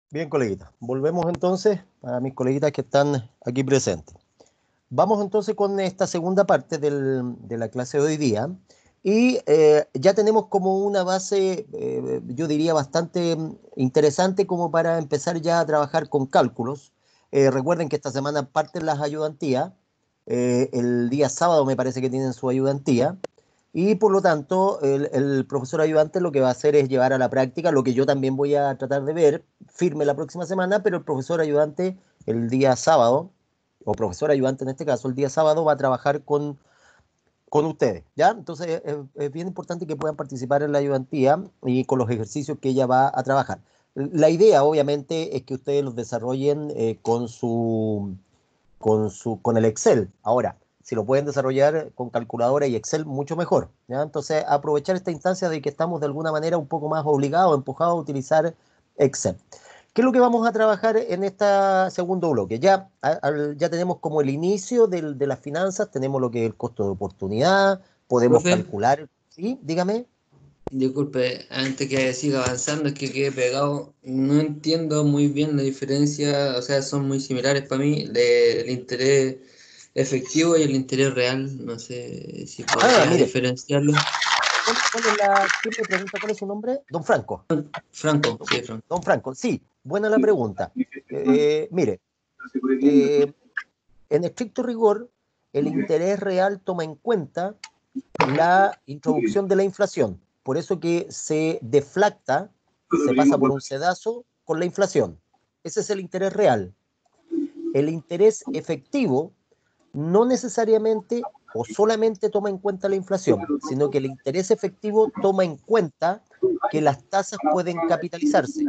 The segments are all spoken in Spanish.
Bien, coleguitas. Volvemos entonces a mis coleguitas que están aquí presentes. Vamos entonces con esta segunda parte de la clase de hoy día y ya tenemos como una base, yo diría, bastante interesante como para empezar ya a trabajar con cálculos. Recuerden que esta semana parten las ayudantías, el día sábado me parece que tienen su ayudantía y por lo tanto el profesor ayudante lo que va a hacer es llevar a la práctica lo que yo también voy a tratar de ver firme la próxima semana, pero el profesor ayudante el día sábado o profesor ayudante en este caso, el día sábado va a trabajar con ustedes, ¿ya? Entonces es bien importante que puedan participar en la ayudantía y con los ejercicios que ella va a trabajar. La idea, obviamente, es que ustedes los desarrollen con el Excel. Ahora, si lo pueden desarrollar con calculadora y Excel, mucho mejor, ¿ya? Entonces, aprovechar esta instancia de que estamos de alguna manera un poco más obligados, empujados a utilizar Excel. ¿Qué es lo que vamos a trabajar en este segundo bloque? Ya tenemos como el inicio de las finanzas, tenemos lo que es el costo de oportunidad, podemos Profe, calcular, ¿sí? Dígame. disculpe, antes que siga avanzando, es que quedé pegado. No entiendo muy bien la diferencia, o sea, son muy similares para mí, el interés efectivo y el interés real. No sé si Ah, podría mire, diferenciarlo. ¿quién me pregunta cuál es su nombre? Don Franco. Franco, Don, sí, Franco. Don Franco, sí, buena la pregunta. Mire, eh, en estricto rigor, el interés real toma en cuenta la introducción de la inflación. Por eso que se deflacta, se pasa por un sedazo con la inflación. Ese es el interés real. El interés efectivo no necesariamente o solamente toma en cuenta la inflación, sino que el interés efectivo toma en cuenta que las tasas pueden capitalizarse.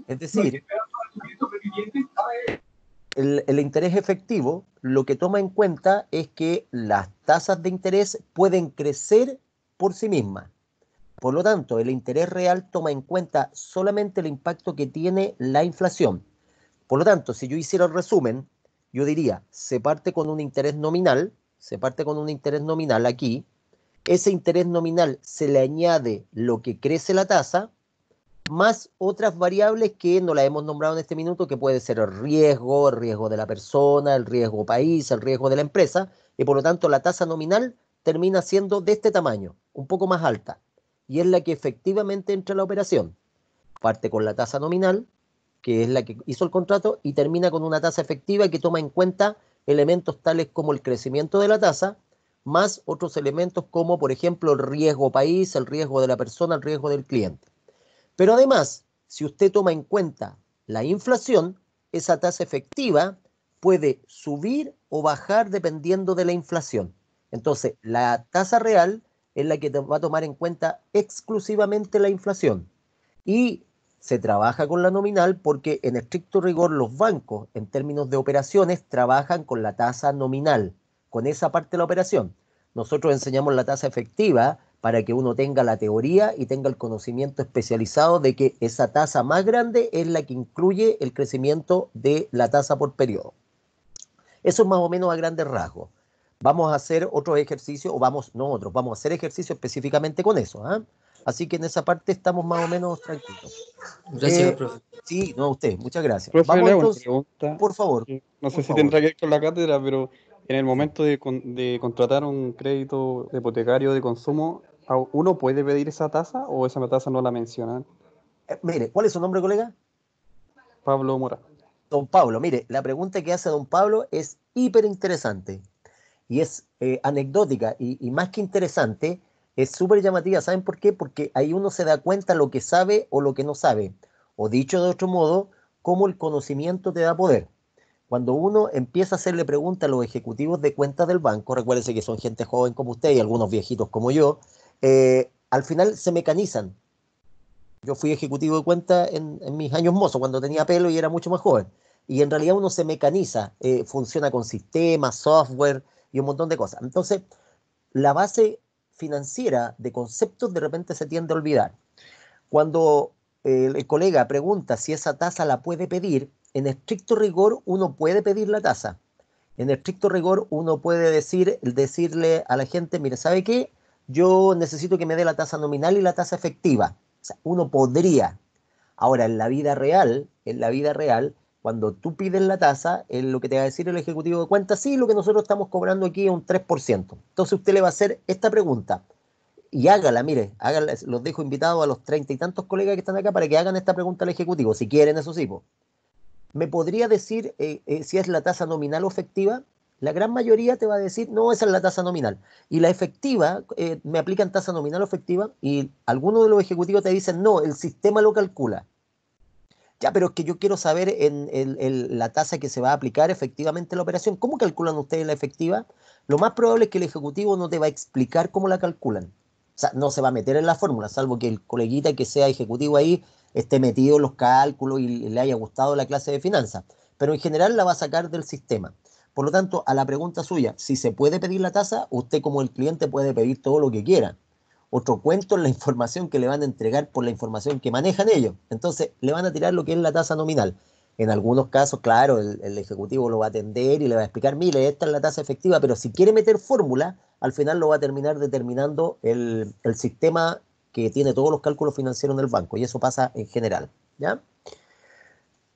Es decir, el interés efectivo lo que toma en cuenta es que las tasas de interés pueden crecer por sí mismas. Por lo tanto, el interés real toma en cuenta solamente el impacto que tiene la inflación. Por lo tanto, si yo hiciera el resumen, yo diría, se parte con un interés nominal aquí, ese interés nominal se le añade lo que crece la tasa, más otras variables que no las hemos nombrado en este minuto, que puede ser el riesgo de la persona, el riesgo país, el riesgo de la empresa, y por lo tanto la tasa nominal termina siendo de este tamaño, un poco más alta, y es la que efectivamente entra en la operación. Parte con la tasa nominal, que es la que hizo el contrato, y termina con una tasa efectiva que toma en cuenta elementos tales como el crecimiento de la tasa, más otros elementos como, por ejemplo, el riesgo país, el riesgo de la persona, el riesgo del cliente. Pero además, si usted toma en cuenta la inflación, esa tasa efectiva puede subir o bajar dependiendo de la inflación. Entonces, la tasa real es la que va a tomar en cuenta exclusivamente la inflación. Y se trabaja con la nominal porque en estricto rigor los bancos, en términos de operaciones, trabajan con la tasa nominal, con esa parte de la operación. Nosotros enseñamos la tasa efectiva para que uno tenga la teoría y tenga el conocimiento especializado de que esa tasa más grande es la que incluye el crecimiento de la tasa por periodo. Eso es más o menos a grandes rasgos. Vamos a hacer otros ejercicios, o vamos, no otros, vamos a hacer ejercicios específicamente con eso. ¿Ah? Así que en esa parte estamos más o menos tranquilos. Gracias, Eh, profe. sí, no, usted, muchas gracias. Profe, Vamos le hago una entonces, pregunta. por favor, No sé por si favor. tendrá que ver con la cátedra, pero en el Sí. momento de contratar un crédito hipotecario de consumo, ¿uno puede pedir esa tasa o esa tasa no la mencionan? Mire, ¿cuál es su nombre, colega? Pablo Mora. Don Pablo. Mire, la pregunta que hace don Pablo es hiper interesante y es anecdótica y más que interesante, es súper llamativa. ¿Saben por qué? Porque ahí uno se da cuenta lo que sabe o lo que no sabe. O dicho de otro modo, cómo el conocimiento te da poder. Cuando uno empieza a hacerle preguntas a los ejecutivos de cuentas del banco, recuérdense que son gente joven como usted y algunos viejitos como yo, al final se mecanizan. Yo fui ejecutivo de cuenta en mis años mozos, cuando tenía pelo y era mucho más joven. Y en realidad uno se mecaniza, funciona con sistemas, software y un montón de cosas. Entonces, la base financiera de conceptos de repente se tiende a olvidar. Cuando el colega pregunta si esa tasa la puede pedir, en estricto rigor uno puede pedir la tasa. En estricto rigor uno puede decirle a la gente, mire, ¿sabe qué? Yo necesito que me dé la tasa nominal y la tasa efectiva. O sea, uno podría. Ahora, en la vida real, cuando tú pides la tasa, lo que te va a decir el ejecutivo de cuentas, sí, lo que nosotros estamos cobrando aquí es un 3%. Entonces usted le va a hacer esta pregunta y hágala, mire, hágala, los dejo invitados a los 30 y tantos colegas que están acá para que hagan esta pregunta al ejecutivo, si quieren, eso sí. ¿Me podría decir si es la tasa nominal o efectiva? La gran mayoría te va a decir, no, esa es la tasa nominal. Y la efectiva, me aplican tasa nominal o efectiva, y algunos de los ejecutivos te dicen, no, el sistema lo calcula. Ya, pero es que yo quiero saber la tasa que se va a aplicar efectivamente en la operación. ¿Cómo calculan ustedes la efectiva? Lo más probable es que el ejecutivo no te va a explicar cómo la calculan. O sea, no se va a meter en la fórmula, salvo que el coleguita que sea ejecutivo ahí esté metido en los cálculos y le haya gustado la clase de finanzas. Pero en general la va a sacar del sistema. Por lo tanto, a la pregunta suya, si se puede pedir la tasa, usted como el cliente puede pedir todo lo que quiera. Otro cuento es la información que le van a entregar por la información que manejan ellos. Entonces, le van a tirar lo que es la tasa nominal. En algunos casos, claro, el ejecutivo lo va a atender y le va a explicar, mire, esta es la tasa efectiva, pero si quiere meter fórmula, al final lo va a terminar determinando el sistema que tiene todos los cálculos financieros en el banco, y eso pasa en general, ¿ya?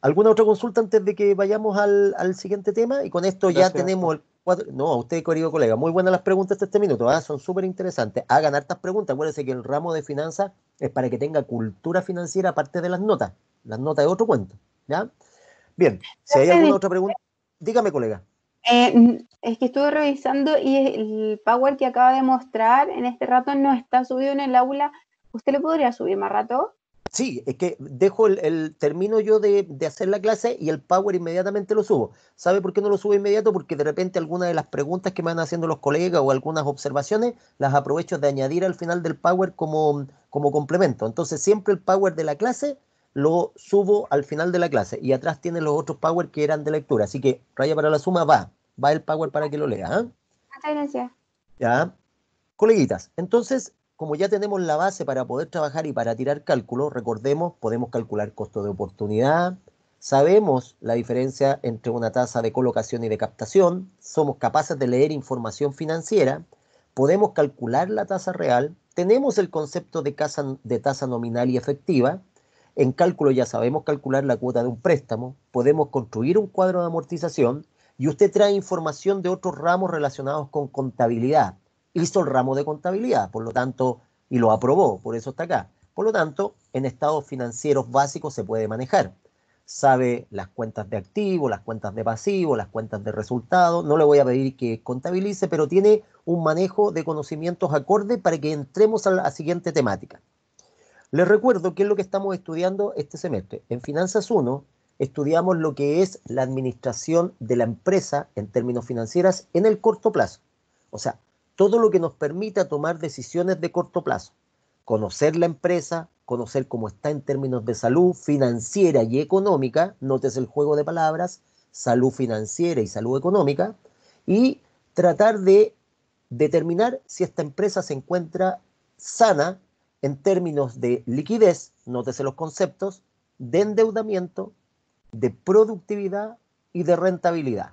¿Alguna otra consulta antes de que vayamos al siguiente tema? Y con esto ya Gracias. tenemos el cuadro. No, a usted, querido colega, muy buenas las preguntas hasta este minuto, ¿ah? Son súper interesantes. Hagan hartas preguntas. Acuérdense que el ramo de finanzas es para que tenga cultura financiera aparte de las notas. Las notas es otro cuento, ¿ya? Bien, si hay alguna Profe, otra pregunta, dígame, colega. es que estuve revisando y el Power que acaba de mostrar en este rato no está subido en el aula. ¿Usted lo podría subir más rato? Sí, es que dejo termino yo de hacer la clase y el Power inmediatamente lo subo. ¿Sabe por qué no lo subo inmediato? Porque de repente algunas de las preguntas que me van haciendo los colegas o algunas observaciones las aprovecho de añadir al final del Power como complemento. Entonces siempre el Power de la clase lo subo al final de la clase y atrás tiene los otros Power que eran de lectura. Así que raya para la suma, va el Power para que lo lea, ¿ah? Muchas gracias. ¿Ya? Coleguitas, entonces, como ya tenemos la base para poder trabajar y para tirar cálculos, recordemos, podemos calcular costo de oportunidad, sabemos la diferencia entre una tasa de colocación y de captación, somos capaces de leer información financiera, podemos calcular la tasa real, tenemos el concepto de tasa nominal y efectiva, en cálculo ya sabemos calcular la cuota de un préstamo, podemos construir un cuadro de amortización y usted trae información de otros ramos relacionados con contabilidad. Hizo el ramo de contabilidad, por lo tanto, y lo aprobó, por eso está acá. Por lo tanto, en estados financieros básicos se puede manejar. Sabe las cuentas de activo, las cuentas de pasivo, las cuentas de resultado. No le voy a pedir que contabilice, pero tiene un manejo de conocimientos acorde para que entremos a la siguiente temática. Les recuerdo qué es lo que estamos estudiando este semestre. En Finanzas 1 estudiamos lo que es la administración de la empresa en términos financieros en el corto plazo. O sea, todo lo que nos permita tomar decisiones de corto plazo. Conocer la empresa, conocer cómo está en términos de salud financiera y económica, notes el juego de palabras, salud financiera y salud económica, y tratar de determinar si esta empresa se encuentra sana en términos de liquidez, nótese los conceptos, de endeudamiento, de productividad y de rentabilidad.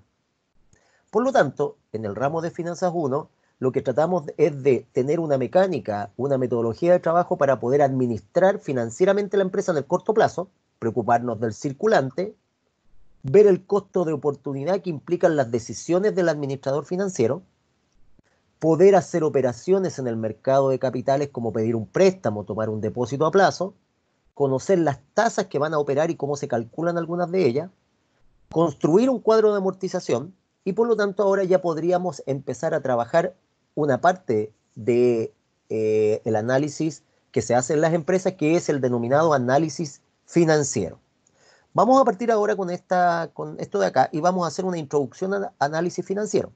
Por lo tanto, en el ramo de Finanzas 1, lo que tratamos es de tener una mecánica, una metodología de trabajo para poder administrar financieramente la empresa en el corto plazo, preocuparnos del circulante, ver el costo de oportunidad que implican las decisiones del administrador financiero, poder hacer operaciones en el mercado de capitales como pedir un préstamo, tomar un depósito a plazo, conocer las tasas que van a operar y cómo se calculan algunas de ellas, construir un cuadro de amortización y por lo tanto ahora ya podríamos empezar a trabajar una parte de el análisis que se hace en las empresas, que es el denominado análisis financiero. Vamos a partir ahora con esto de acá y vamos a hacer una introducción al análisis financiero.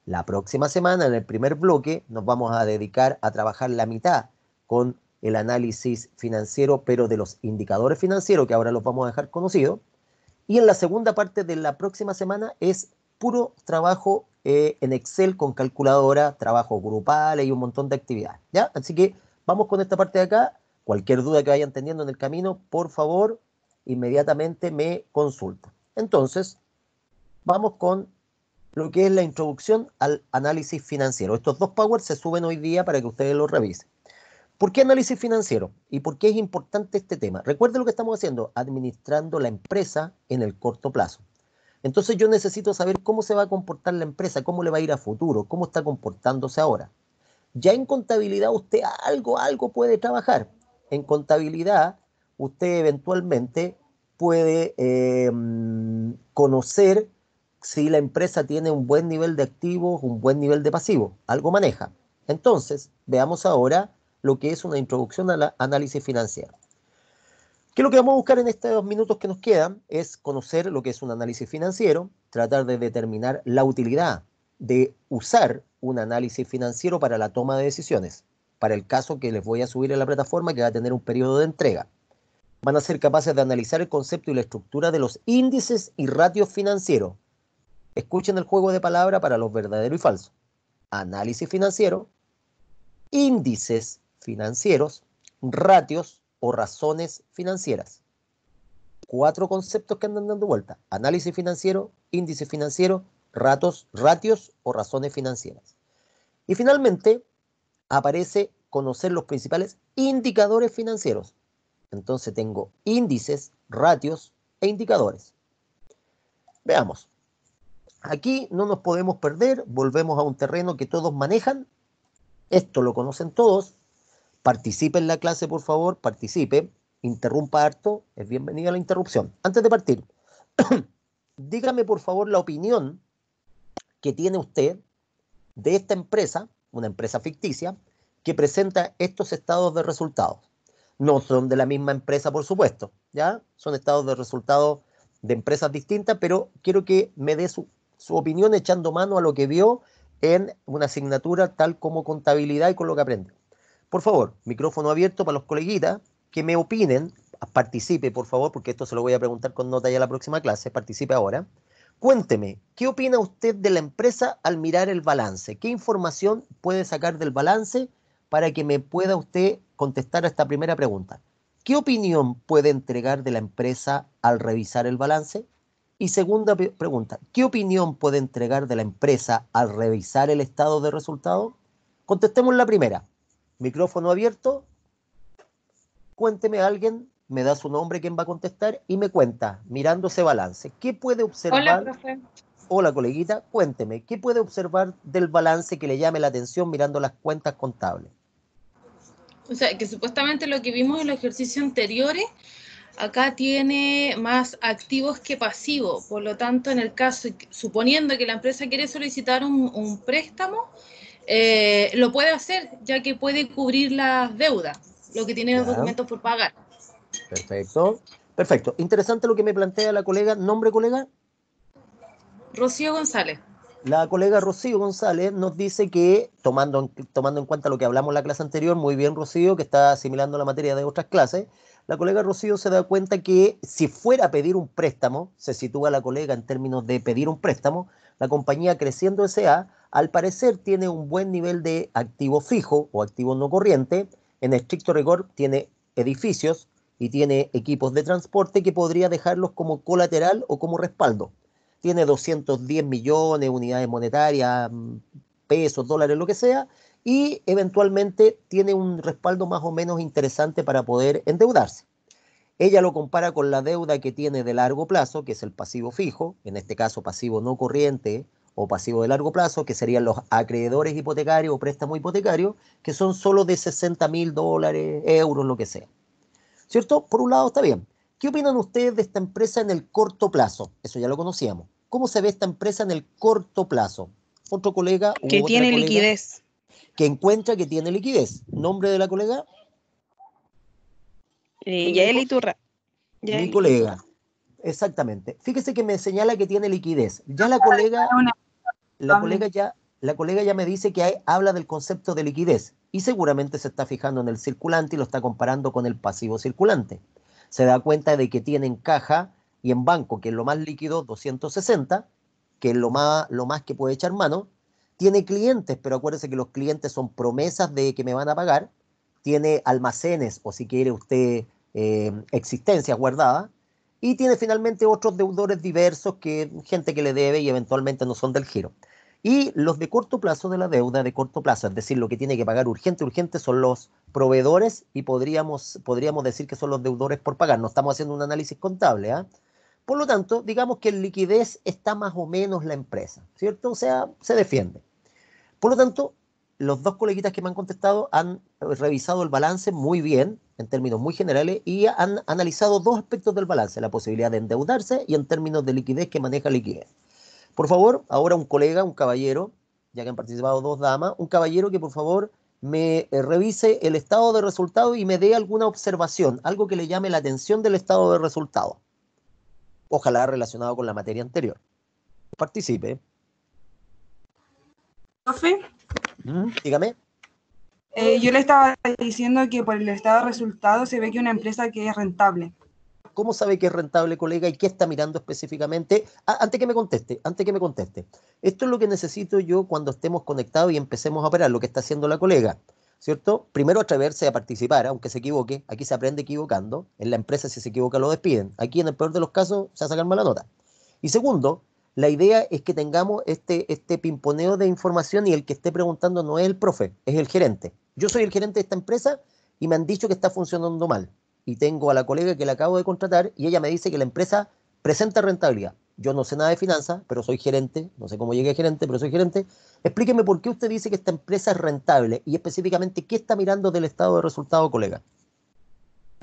La próxima semana, en el primer bloque, nos vamos a dedicar a trabajar la mitad con el análisis financiero, pero de los indicadores financieros, que ahora los vamos a dejar conocidos. Y en la segunda parte de la próxima semana es puro trabajo en Excel con calculadora, trabajos grupales y un montón de actividades, ¿ya? Así que vamos con esta parte de acá. Cualquier duda que vayan teniendo en el camino, por favor, inmediatamente me consulta. Entonces, vamos con lo que es la introducción al análisis financiero. Estos dos powers se suben hoy día para que ustedes los revisen. ¿Por qué análisis financiero? ¿Y por qué es importante este tema? Recuerde lo que estamos haciendo, administrando la empresa en el corto plazo. Entonces yo necesito saber cómo se va a comportar la empresa, cómo le va a ir a futuro, cómo está comportándose ahora. Ya en contabilidad usted algo puede trabajar. En contabilidad usted eventualmente puede conocer si la empresa tiene un buen nivel de activos, un buen nivel de pasivos, algo maneja. Entonces, veamos ahora lo que es una introducción al análisis financiero. ¿Qué es lo que vamos a buscar en estos minutos que nos quedan? Es conocer lo que es un análisis financiero, tratar de determinar la utilidad de usar un análisis financiero para la toma de decisiones, para el caso que les voy a subir en la plataforma que va a tener un periodo de entrega. Van a ser capaces de analizar el concepto y la estructura de los índices y ratios financieros. Escuchen el juego de palabras para los verdaderos y falsos. Análisis financiero, índices financieros, ratios o razones financieras. 4 conceptos que andan dando vuelta. Análisis financiero, índice financiero, ratios o razones financieras. Y finalmente aparece conocer los principales indicadores financieros. Entonces tengo índices, ratios e indicadores. Veamos. Aquí no nos podemos perder, volvemos a un terreno que todos manejan. Esto lo conocen todos. Participe en la clase, por favor, participe. Interrumpa harto, es bienvenida la interrupción. Antes de partir, dígame por favor la opinión que tiene usted de esta empresa, una empresa ficticia, que presenta estos estados de resultados. No son de la misma empresa, por supuesto, ¿ya? Son estados de resultados de empresas distintas, pero quiero que me dé su opinión echando mano a lo que vio en una asignatura tal como contabilidad y con lo que aprendió. Por favor, micrófono abierto para los coleguitas que me opinen. Participe, por favor, porque esto se lo voy a preguntar con nota ya la próxima clase. Participe ahora. Cuénteme, ¿qué opina usted de la empresa al mirar el balance? ¿Qué información puede sacar del balance para que me pueda usted contestar a esta primera pregunta? ¿Qué opinión puede entregar de la empresa al revisar el balance? Y segunda pregunta, ¿qué opinión puede entregar de la empresa al revisar el estado de resultados? Contestemos la primera. Micrófono abierto. Cuénteme a alguien, me da su nombre, quién va a contestar, y me cuenta, mirando ese balance, ¿qué puede observar? Hola, profe. Hola, coleguita, cuénteme, ¿qué puede observar del balance que le llame la atención mirando las cuentas contables? O sea, que supuestamente lo que vimos en los ejercicios anteriores, acá tiene más activos que pasivos. Por lo tanto, en el caso, suponiendo que la empresa quiere solicitar un préstamo, lo puede hacer, ya que puede cubrir las deudas, lo que tiene los documentos por pagar. Perfecto, perfecto. Interesante lo que me plantea la colega. ¿Nombre, colega? Rocío González. La colega Rocío González nos dice que, tomando en cuenta lo que hablamos en la clase anterior, muy bien Rocío, que está asimilando la materia de otras clases, la colega Rocío se da cuenta que si fuera a pedir un préstamo, se sitúa la colega en términos de pedir un préstamo, la compañía Creciendo S.A., al parecer tiene un buen nivel de activo fijo o activo no corriente, en estricto rigor tiene edificios y tiene equipos de transporte que podría dejarlos como colateral o como respaldo. Tiene 210 millones, unidades monetarias, pesos, dólares, lo que sea, y eventualmente tiene un respaldo más o menos interesante para poder endeudarse. Ella lo compara con la deuda que tiene de largo plazo, que es el pasivo fijo, en este caso pasivo no corriente o pasivo de largo plazo, que serían los acreedores hipotecarios o préstamos hipotecarios, que son solo de 60.000 dólares, euros, lo que sea. ¿Cierto? Por un lado está bien. ¿Qué opinan ustedes de esta empresa en el corto plazo? Eso ya lo conocíamos. ¿Cómo se ve esta empresa en el corto plazo? Otro colega u Que otra tiene colega liquidez. que encuentra que tiene liquidez. ¿Nombre de la colega? Yael Iturra. Mi colega. Exactamente. Fíjese que me señala que tiene liquidez. Ya la colega ya me dice que habla del concepto de liquidez y seguramente se está fijando en el circulante y lo está comparando con el pasivo circulante. Se da cuenta de que tiene en caja y en banco, que es lo más líquido, 260, que es lo más que puede echar mano. Tiene clientes, pero acuérdese que los clientes son promesas de que me van a pagar. Tiene almacenes, o si quiere usted, existencias guardadas. Y tiene finalmente otros deudores diversos, gente que le debe y eventualmente no son del giro. Y los de corto plazo de la deuda de corto plazo, es decir, lo que tiene que pagar urgente, son los proveedores y podríamos decir que son los deudores por pagar. No estamos haciendo un análisis contable, ¿ah? Por lo tanto, digamos que en liquidez está más o menos la empresa, ¿cierto? O sea, se defiende. Por lo tanto, los dos coleguitas que me han contestado han revisado el balance muy bien, en términos muy generales, y han analizado dos aspectos del balance, la posibilidad de endeudarse y en términos de liquidez que maneja liquidez. Por favor, ahora un colega, un caballero, ya que han participado dos damas, un caballero que por favor me revise el estado de resultado y me dé alguna observación, algo que le llame la atención del estado de resultado. Ojalá relacionado con la materia anterior. Participe. Profe, Dígame. yo le estaba diciendo que por el estado de resultados se ve que una empresa que es rentable. ¿Cómo sabe que es rentable, colega, y qué está mirando específicamente? Antes que me conteste. Esto es lo que necesito yo cuando estemos conectados y empecemos a operar, lo que está haciendo la colega, ¿cierto? Primero, atreverse a participar, aunque se equivoque. Aquí se aprende equivocando. En la empresa, si se equivoca, lo despiden. Aquí, en el peor de los casos, se va a sacar mala nota. Y segundo, la idea es que tengamos este pimponeo de información y el que esté preguntando no es el profe, es el gerente. Yo soy el gerente de esta empresa y me han dicho que está funcionando mal. Y tengo a la colega que la acabo de contratar y ella me dice que la empresa presenta rentabilidad. Yo no sé nada de finanzas, pero soy gerente, no sé cómo llegué a gerente, pero soy gerente. Explíqueme por qué usted dice que esta empresa es rentable y específicamente qué está mirando del estado de resultado, colega.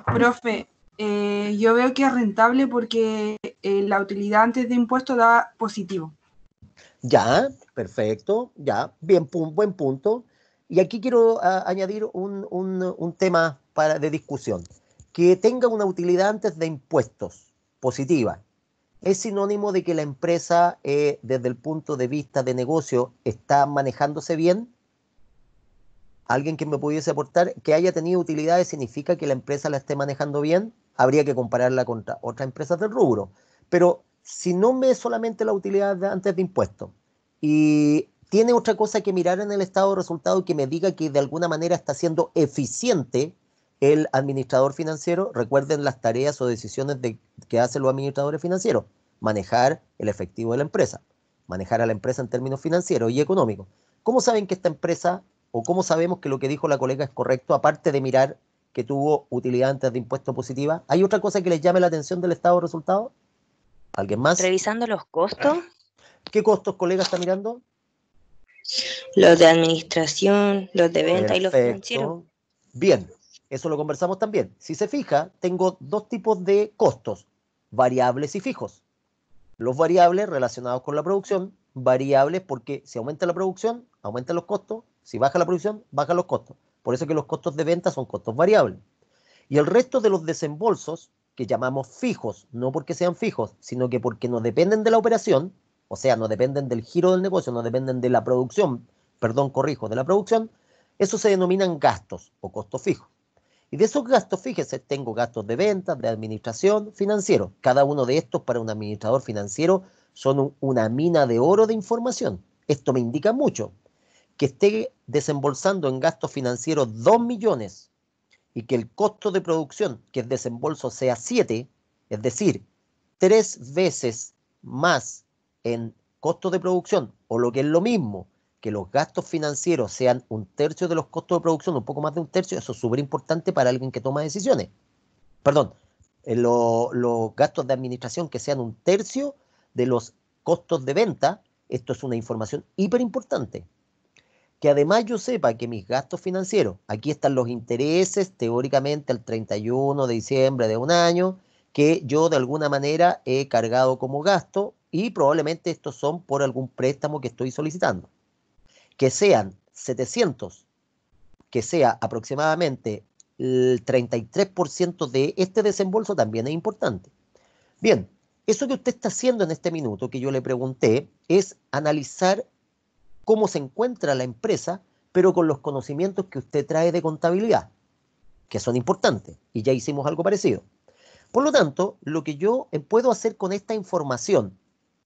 Profe, yo veo que es rentable porque la utilidad antes de impuestos da positivo. Ya, perfecto, ya, bien, buen punto. Y aquí quiero añadir un tema de discusión. Que tenga una utilidad antes de impuestos positiva, ¿es sinónimo de que la empresa, desde el punto de vista de negocio, está manejándose bien? ¿Alguien que me pudiese aportar? ¿Que haya tenido utilidades significa que la empresa la esté manejando bien? Habría que compararla contra otras empresas del rubro. Pero si no me es solamente la utilidad antes de impuestos y tiene otra cosa que mirar en el estado de resultado que me diga que de alguna manera está siendo eficiente el administrador financiero, recuerden las tareas o decisiones que hacen los administradores financieros, manejar el efectivo de la empresa, manejar a la empresa en términos financieros y económicos. ¿Cómo saben que esta empresa, o cómo sabemos que lo que dijo la colega es correcto, aparte de mirar que tuvo utilidad antes de impuesto positiva? ¿Hay otra cosa que les llame la atención del estado de resultados? ¿Alguien más? Revisando los costos, ¿Qué costos, colega, está mirando? los de administración, los de venta y los financieros. Perfecto. Bien, eso lo conversamos también. Si se fija, tengo dos tipos de costos, variables y fijos. Los variables relacionados con la producción, variables porque si aumenta la producción, aumentan los costos, si baja la producción, bajan los costos. Por eso que los costos de venta son costos variables. Y el resto de los desembolsos, que llamamos fijos, no porque sean fijos, sino que porque no dependen de la operación, o sea, no dependen del giro del negocio, no dependen de la producción, de la producción, eso se denominan gastos o costos fijos. Y de esos gastos, fíjese, tengo gastos de ventas, de administración, financiero. Cada uno de estos para un administrador financiero son una mina de oro de información. Esto me indica mucho. Que esté desembolsando en gastos financieros 2 millones y que el costo de producción, que es desembolso, sea 7, es decir, 3 veces más en costo de producción, o lo que es lo mismo, que los gastos financieros sean 1/3 de los costos de producción, un poco más de 1/3, eso es súper importante para alguien que toma decisiones. Perdón, los gastos de administración que sean 1/3 de los costos de venta, esto es una información hiper importante. Que además yo sepa que mis gastos financieros, aquí están los intereses teóricamente al 31 de diciembre de un año, que yo de alguna manera he cargado como gasto y probablemente estos son por algún préstamo que estoy solicitando. Que sean 700, que sea aproximadamente el 33% de este desembolso también es importante. Bien, eso que usted está haciendo en este minuto que yo le pregunté es analizar cómo se encuentra la empresa, pero con los conocimientos que usted trae de contabilidad, que son importantes, y ya hicimos algo parecido. Por lo tanto, lo que yo puedo hacer con esta información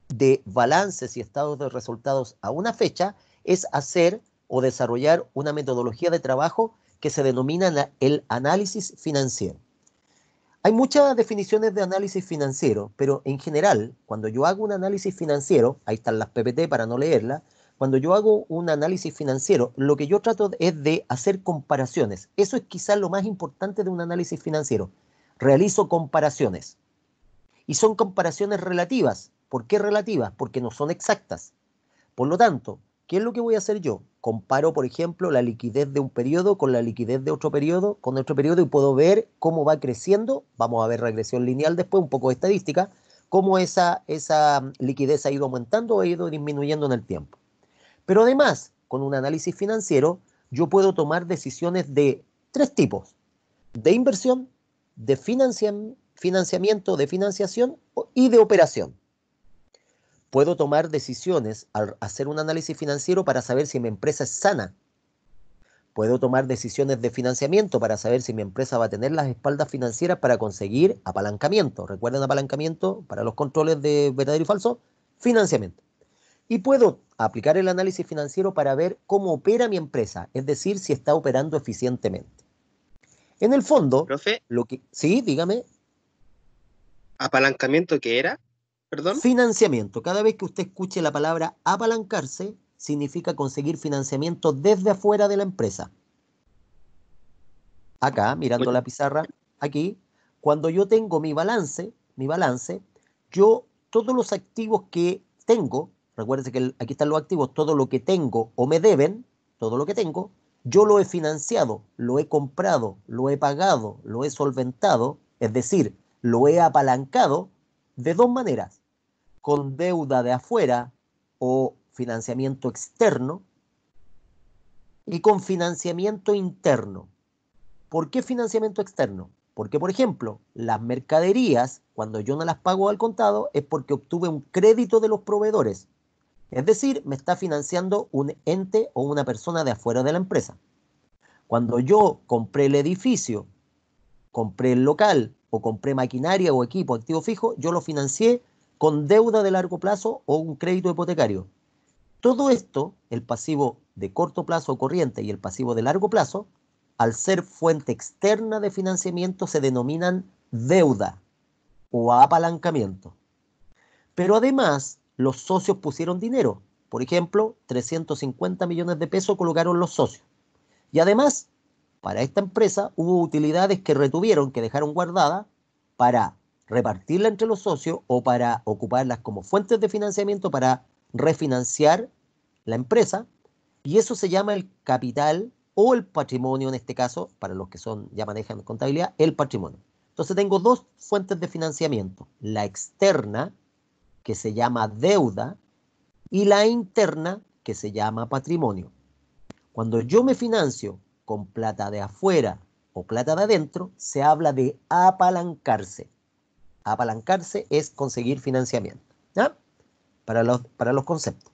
de balances y estados de resultados a una fecha es hacer o desarrollar una metodología de trabajo que se denomina el análisis financiero. Hay muchas definiciones de análisis financiero, pero en general, cuando yo hago un análisis financiero, ahí están las PPT para no leerlas, cuando yo hago un análisis financiero, lo que yo trato es de hacer comparaciones. Eso es quizás lo más importante de un análisis financiero. Realizo comparaciones. Y son comparaciones relativas. ¿Por qué relativas? Porque no son exactas. Por lo tanto, ¿qué es lo que voy a hacer yo? Comparo, por ejemplo, la liquidez de un periodo con la liquidez de otro periodo, con otro periodo, y puedo ver cómo va creciendo. Vamos a ver regresión lineal después, un poco de estadística, cómo esa liquidez ha ido aumentando o ha ido disminuyendo en el tiempo. Pero además, con un análisis financiero, yo puedo tomar decisiones de 3 tipos: de inversión, de financiamiento, de financiación y de operación. Puedo tomar decisiones al hacer un análisis financiero para saber si mi empresa es sana. Puedo tomar decisiones de financiamiento para saber si mi empresa va a tener las espaldas financieras para conseguir apalancamiento. ¿Recuerdan apalancamiento para los controles de verdadero y falso? Financiamiento. Y puedo aplicar el análisis financiero para ver cómo opera mi empresa, es decir, si está operando eficientemente. En el fondo, Profe, sí, dígame. ¿apalancamiento qué era? ¿Perdón? Financiamiento. Cada vez que usted escuche la palabra apalancarse, significa conseguir financiamiento desde afuera de la empresa. Acá, mirando la pizarra, aquí, cuando yo tengo mi balance, yo todos los activos que tengo, recuérdense que aquí están los activos, todo lo que tengo o me deben, todo lo que tengo, yo lo he financiado, lo he comprado, lo he pagado, lo he solventado, es decir, lo he apalancado de 2 maneras: con deuda de afuera o financiamiento externo, y con financiamiento interno. ¿Por qué financiamiento externo? Porque, por ejemplo, las mercaderías, cuando yo no las pago al contado, es porque obtuve un crédito de los proveedores. Es decir, me está financiando un ente o una persona de afuera de la empresa. Cuando yo compré el edificio, compré el local o compré maquinaria o equipo activo fijo, yo lo financié con deuda de largo plazo o un crédito hipotecario. Todo esto, el pasivo de corto plazo o corriente y el pasivo de largo plazo, al ser fuente externa de financiamiento, se denominan deuda o apalancamiento. Pero además, los socios pusieron dinero. Por ejemplo, 350 millones de pesos colocaron los socios. Y además, para esta empresa hubo utilidades que retuvieron, que dejaron guardadas para repartirla entre los socios o para ocuparlas como fuentes de financiamiento para refinanciar la empresa. Y eso se llama el capital o el patrimonio, en este caso, para los que ya manejan contabilidad, el patrimonio. Entonces tengo 2 fuentes de financiamiento: la externa, que se llama deuda, y la interna, que se llama patrimonio. Cuando yo me financio con plata de afuera o plata de adentro, se habla de apalancarse. Apalancarse es conseguir financiamiento, ¿ya? Para los conceptos.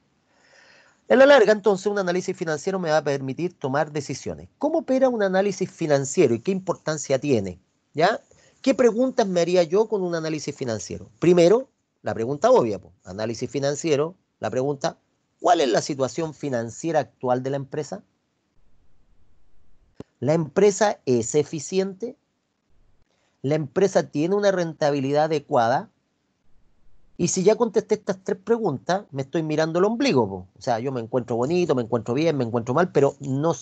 En la larga, entonces, un análisis financiero me va a permitir tomar decisiones. ¿Cómo opera un análisis financiero y qué importancia tiene? ¿Ya? ¿Qué preguntas me haría yo con un análisis financiero? Primero, la pregunta obvia, análisis financiero, la pregunta: ¿cuál es la situación financiera actual de la empresa? ¿La empresa es eficiente? ¿La empresa tiene una rentabilidad adecuada? Y si ya contesté estas 3 preguntas, me estoy mirando el ombligo, po. O sea, yo me encuentro bonito, me encuentro bien, me encuentro mal, pero no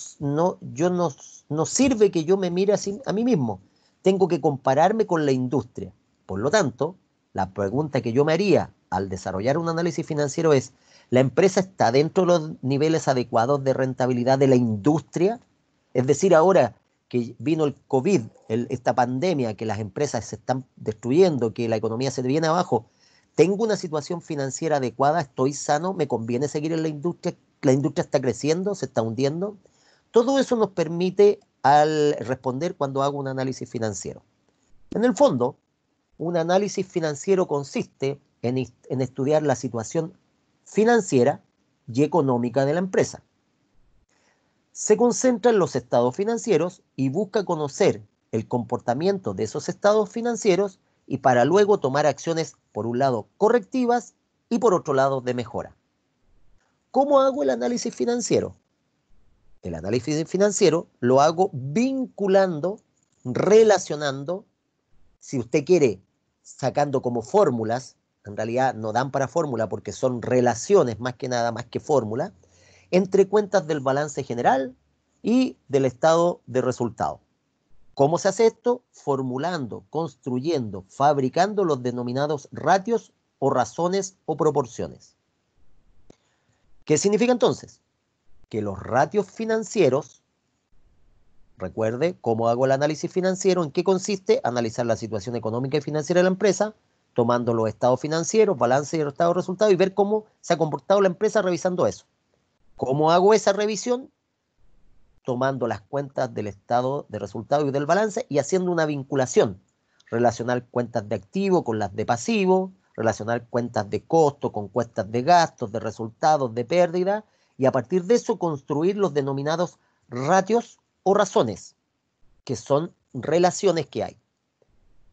sirve que yo me mire a mí mismo. Tengo que compararme con la industria. Por lo tanto, la pregunta que yo me haría al desarrollar un análisis financiero es: ¿la empresa está dentro de los niveles adecuados de rentabilidad de la industria? Es decir, ahora que vino el COVID, esta pandemia, que las empresas se están destruyendo, que la economía se viene abajo, ¿tengo una situación financiera adecuada? ¿Estoy sano? ¿Me conviene seguir en la industria? ¿La industria está creciendo? ¿Se está hundiendo? Todo eso nos permite al responder cuando hago un análisis financiero. En el fondo, un análisis financiero consiste en estudiar la situación financiera y económica de la empresa. Se concentra en los estados financieros y busca conocer el comportamiento de esos estados financieros y para luego tomar acciones, por un lado, correctivas y por otro lado, de mejora. ¿Cómo hago el análisis financiero? El análisis financiero lo hago vinculando, relacionando, si usted quiere, sacando como fórmulas. En realidad no dan para fórmula porque son relaciones más que nada, más que fórmula. entre cuentas del balance general y del estado de resultado. ¿Cómo se hace esto? Formulando, construyendo, fabricando los denominados ratios o razones o proporciones. ¿Qué significa entonces? Que los ratios financieros, recuerde cómo hago el análisis financiero, en qué consiste analizar la situación económica y financiera de la empresa, tomando los estados financieros, balance y el estado de resultado y ver cómo se ha comportado la empresa revisando eso. ¿Cómo hago esa revisión? Tomando las cuentas del estado de resultado y del balance y haciendo una vinculación. Relacionar cuentas de activo con las de pasivo, relacionar cuentas de costo con cuentas de gastos, de resultados, de pérdida, y a partir de eso construir los denominados ratios o razones, que son relaciones que hay.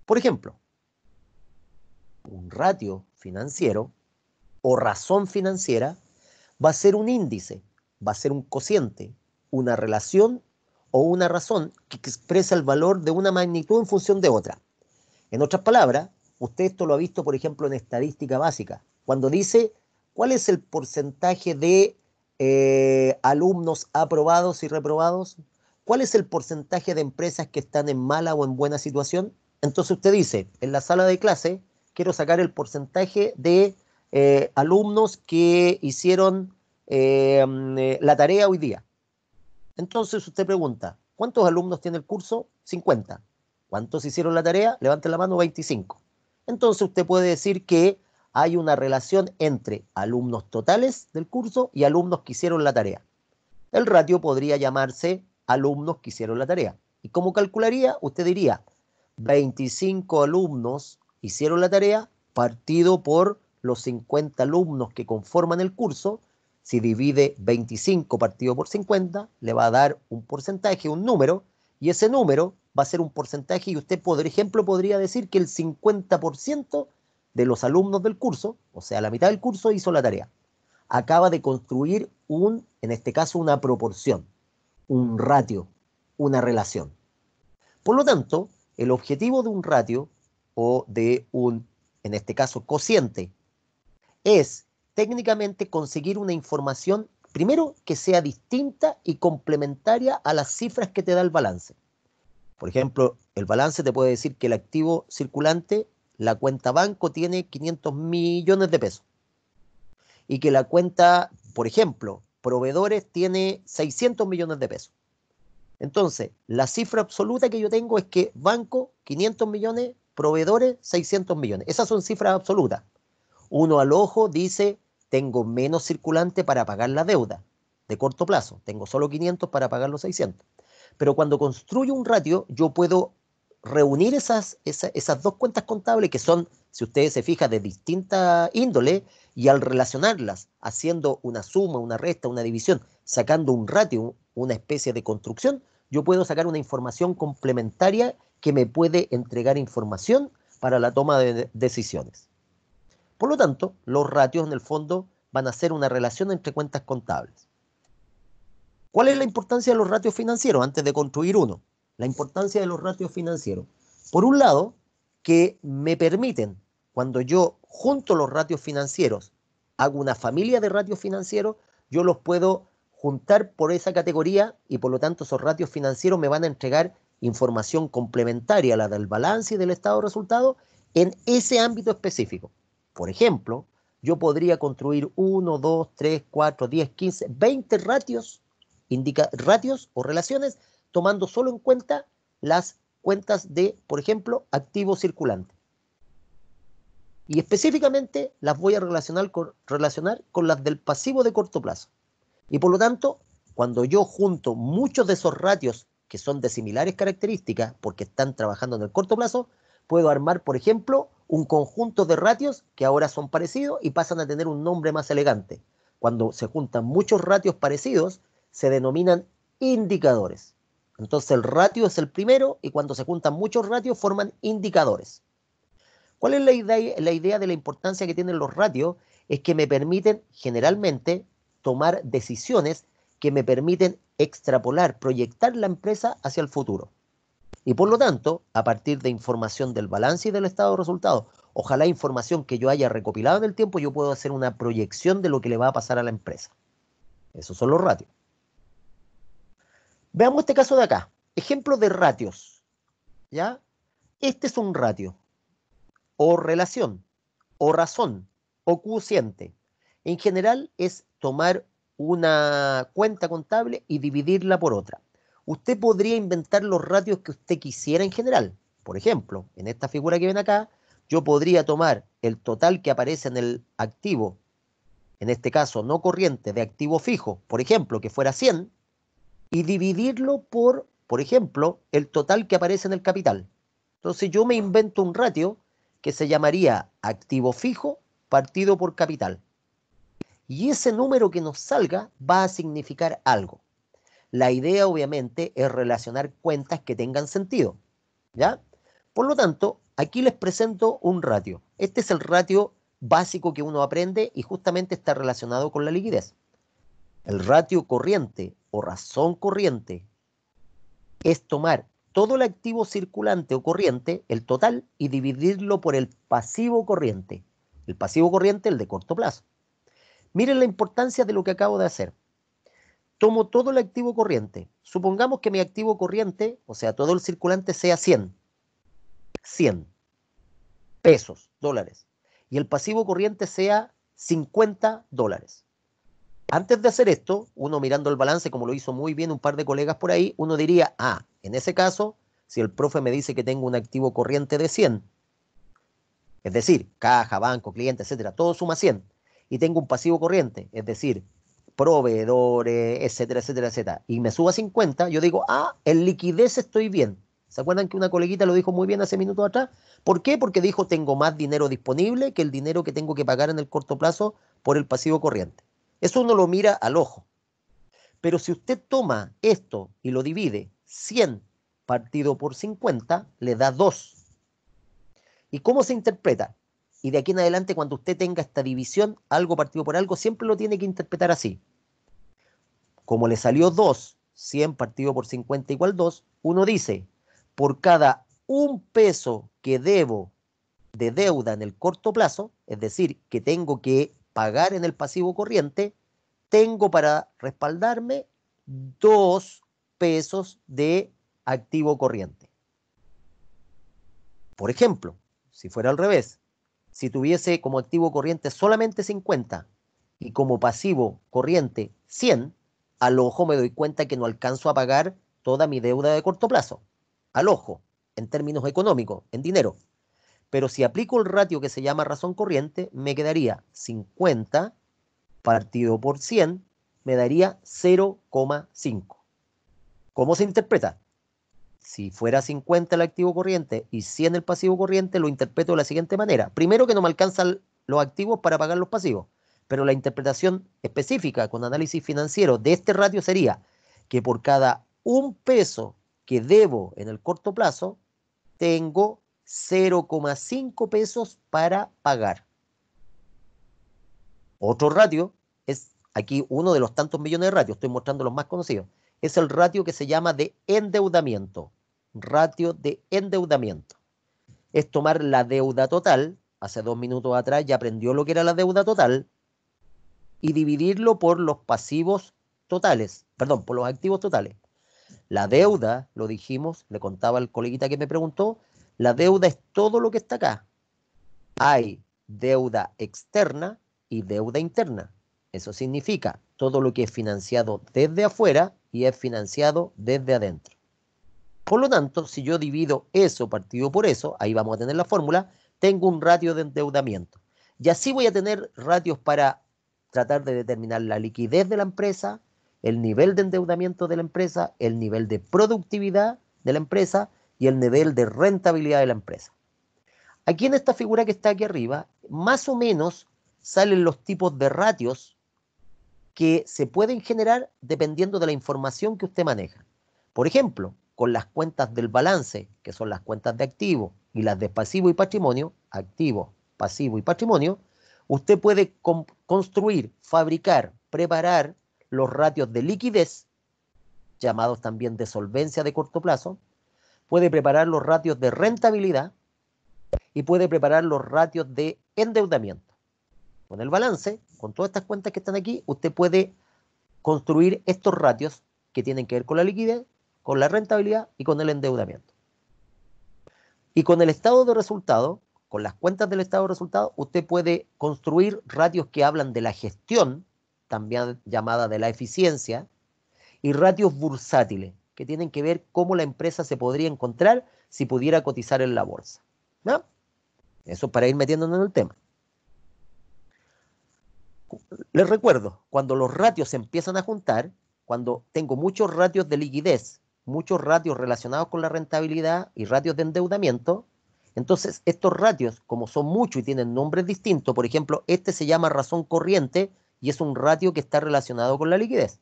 Por ejemplo, un ratio financiero o razón financiera va a ser un índice, va a ser un cociente, una relación o una razón que expresa el valor de una magnitud en función de otra. En otras palabras, usted esto lo ha visto, por ejemplo, en estadística básica, cuando dice cuál es el porcentaje de alumnos aprobados y reprobados, cuál es el porcentaje de empresas que están en mala o en buena situación. Entonces usted dice, en la sala de clase, quiero sacar el porcentaje de alumnos que hicieron la tarea hoy día. Entonces usted pregunta, ¿cuántos alumnos tiene el curso? 50. ¿Cuántos hicieron la tarea? Levanten la mano, 25. Entonces usted puede decir que hay una relación entre alumnos totales del curso y alumnos que hicieron la tarea. El ratio podría llamarse alumnos que hicieron la tarea. ¿Y cómo calcularía? Usted diría, 25 alumnos hicieron la tarea partido por los 50 alumnos que conforman el curso. Si divide 25 partido por 50, le va a dar un porcentaje, un número, y ese número va a ser un porcentaje y usted, por ejemplo, podría decir que el 50% de los alumnos del curso, o sea, la mitad del curso, hizo la tarea. Acaba de construir en este caso, una proporción, un ratio, una relación. Por lo tanto, el objetivo de un ratio o de en este caso, cociente, es técnicamente conseguir una información, primero, que sea distinta y complementaria a las cifras que te da el balance. Por ejemplo, el balance te puede decir que el activo circulante, la cuenta banco, tiene 500 millones de pesos. Y que la cuenta, por ejemplo, proveedores, tiene 600 millones de pesos. Entonces, la cifra absoluta que yo tengo es que banco, 500 millones, proveedores, 600 millones. Esas son cifras absolutas. Uno al ojo dice, tengo menos circulante para pagar la deuda de corto plazo. Tengo solo 500 para pagar los 600. Pero cuando construyo un ratio, yo puedo reunir esas dos cuentas contables que son, si ustedes se fijan, de distinta índole, y al relacionarlas, haciendo una suma, una resta, una división, sacando un ratio, una especie de construcción, yo puedo sacar una información complementaria que me puede entregar información para la toma de decisiones. Por lo tanto, los ratios en el fondo van a ser una relación entre cuentas contables. ¿Cuál es la importancia de los ratios financieros antes de construir uno? La importancia de los ratios financieros. Por un lado, que me permiten, cuando yo junto los ratios financieros, hago una familia de ratios financieros, yo los puedo juntar por esa categoría y por lo tanto esos ratios financieros me van a entregar información complementaria a la del balance y del estado de resultados en ese ámbito específico. Por ejemplo, yo podría construir 1, 2, 3, 4, 10, 15, 20 ratios o relaciones tomando solo en cuenta las cuentas de, por ejemplo, activo circulante. Y específicamente las voy a relacionar con las del pasivo de corto plazo. Y por lo tanto, cuando yo junto muchos de esos ratios que son de similares características porque están trabajando en el corto plazo, puedo armar, por ejemplo, un conjunto de ratios que ahora son parecidos y pasan a tener un nombre más elegante. Cuando se juntan muchos ratios parecidos, se denominan indicadores. Entonces el ratio es el primero y cuando se juntan muchos ratios forman indicadores. ¿Cuál es la idea de la importancia que tienen los ratios? Es que me permiten generalmente tomar decisiones que me permiten extrapolar, proyectar la empresa hacia el futuro. Y por lo tanto, a partir de información del balance y del estado de resultados, ojalá información que yo haya recopilado en el tiempo, yo puedo hacer una proyección de lo que le va a pasar a la empresa. Esos son los ratios. Veamos este caso de acá. Ejemplo de ratios. ¿Ya? Este es un ratio, o relación, o razón, o cociente. En general es tomar una cuenta contable y dividirla por otra. Usted podría inventar los ratios que usted quisiera en general. Por ejemplo, en esta figura que ven acá, yo podría tomar el total que aparece en el activo, en este caso no corriente, de activo fijo, por ejemplo, que fuera 100, y dividirlo por ejemplo, el total que aparece en el capital. Entonces yo me invento un ratio que se llamaría activo fijo partido por capital. Y ese número que nos salga va a significar algo. La idea, obviamente, es relacionar cuentas que tengan sentido, ¿ya? Por lo tanto, aquí les presento un ratio. Este es el ratio básico que uno aprende y justamente está relacionado con la liquidez. El ratio corriente o razón corriente es tomar todo el activo circulante o corriente, el total, y dividirlo por el pasivo corriente. El pasivo corriente, el de corto plazo. Miren la importancia de lo que acabo de hacer. Tomo todo el activo corriente. Supongamos que mi activo corriente, o sea, todo el circulante sea 100. 100 pesos, dólares. Y el pasivo corriente sea 50 dólares. Antes de hacer esto, uno mirando el balance, como lo hizo muy bien un par de colegas por ahí, uno diría, en ese caso, si el profe me dice que tengo un activo corriente de 100, es decir, caja, banco, cliente, etcétera, todo suma 100, y tengo un pasivo corriente, es decir, proveedores, etcétera, etcétera, etcétera, y me subo a 50, yo digo, en liquidez estoy bien. ¿Se acuerdan que una coleguita lo dijo muy bien hace minutos atrás? ¿Por qué? Porque dijo, tengo más dinero disponible que el dinero que tengo que pagar en el corto plazo por el pasivo corriente. Eso uno lo mira al ojo. Pero si usted toma esto y lo divide, 100 partido por 50, le da 2. ¿Y cómo se interpreta? Y de aquí en adelante, cuando usted tenga esta división, algo partido por algo, siempre lo tiene que interpretar así. Como le salió 2, 100 partido por 50 igual 2, uno dice, por cada 1 peso que debo de deuda en el corto plazo, es decir, que tengo que pagar en el pasivo corriente, tengo para respaldarme 2 pesos de activo corriente. Por ejemplo, si fuera al revés, si tuviese como activo corriente solamente 50 y como pasivo corriente 100, al ojo me doy cuenta que no alcanzo a pagar toda mi deuda de corto plazo. Al ojo, en términos económicos, en dinero. Pero si aplico el ratio que se llama razón corriente, me quedaría 50 partido por 100, me daría 0,5. ¿Cómo se interpreta? Si fuera 50 el activo corriente y 100 el pasivo corriente, lo interpreto de la siguiente manera. Primero, que no me alcanzan los activos para pagar los pasivos, pero la interpretación específica con análisis financiero de este ratio sería que por cada 1 peso que debo en el corto plazo, tengo 0,5 pesos para pagar. Otro ratio es aquí uno de los tantos millones de ratios, estoy mostrando los más conocidos, es el ratio que se llama de endeudamiento. Ratio de endeudamiento. Es tomar la deuda total, hace 2 minutos atrás ya aprendió lo que era la deuda total, y dividirlo por los pasivos totales, perdón, por los activos totales. La deuda, lo dijimos, le contaba al coleguita que me preguntó, la deuda es todo lo que está acá. Hay deuda externa y deuda interna. Eso significa todo lo que es financiado desde afuera y es financiado desde adentro. Por lo tanto, si yo divido eso partido por eso, ahí vamos a tener la fórmula, tengo un ratio de endeudamiento. Y así voy a tener ratios para tratar de determinar la liquidez de la empresa, el nivel de endeudamiento de la empresa, el nivel de productividad de la empresa y el nivel de rentabilidad de la empresa. Aquí en esta figura que está aquí arriba, más o menos salen los tipos de ratios que se pueden generar dependiendo de la información que usted maneja. Por ejemplo, con las cuentas del balance, que son las cuentas de activo, y las de pasivo y patrimonio, activo, pasivo y patrimonio, usted puede construir, fabricar, preparar los ratios de liquidez, llamados también de solvencia de corto plazo, puede preparar los ratios de rentabilidad y puede preparar los ratios de endeudamiento. Con el balance, con todas estas cuentas que están aquí, usted puede construir estos ratios que tienen que ver con la liquidez, con la rentabilidad y con el endeudamiento. Y con el estado de resultado, con las cuentas del estado de resultado, usted puede construir ratios que hablan de la gestión, también llamada de la eficiencia, y ratios bursátiles, que tienen que ver cómo la empresa se podría encontrar si pudiera cotizar en la bolsa. ¿No? Eso para ir metiéndonos en el tema. Les recuerdo, cuando los ratios se empiezan a juntar, cuando tengo muchos ratios de liquidez, muchos ratios relacionados con la rentabilidad y ratios de endeudamiento, entonces estos ratios, como son muchos y tienen nombres distintos, por ejemplo, este se llama razón corriente y es un ratio que está relacionado con la liquidez.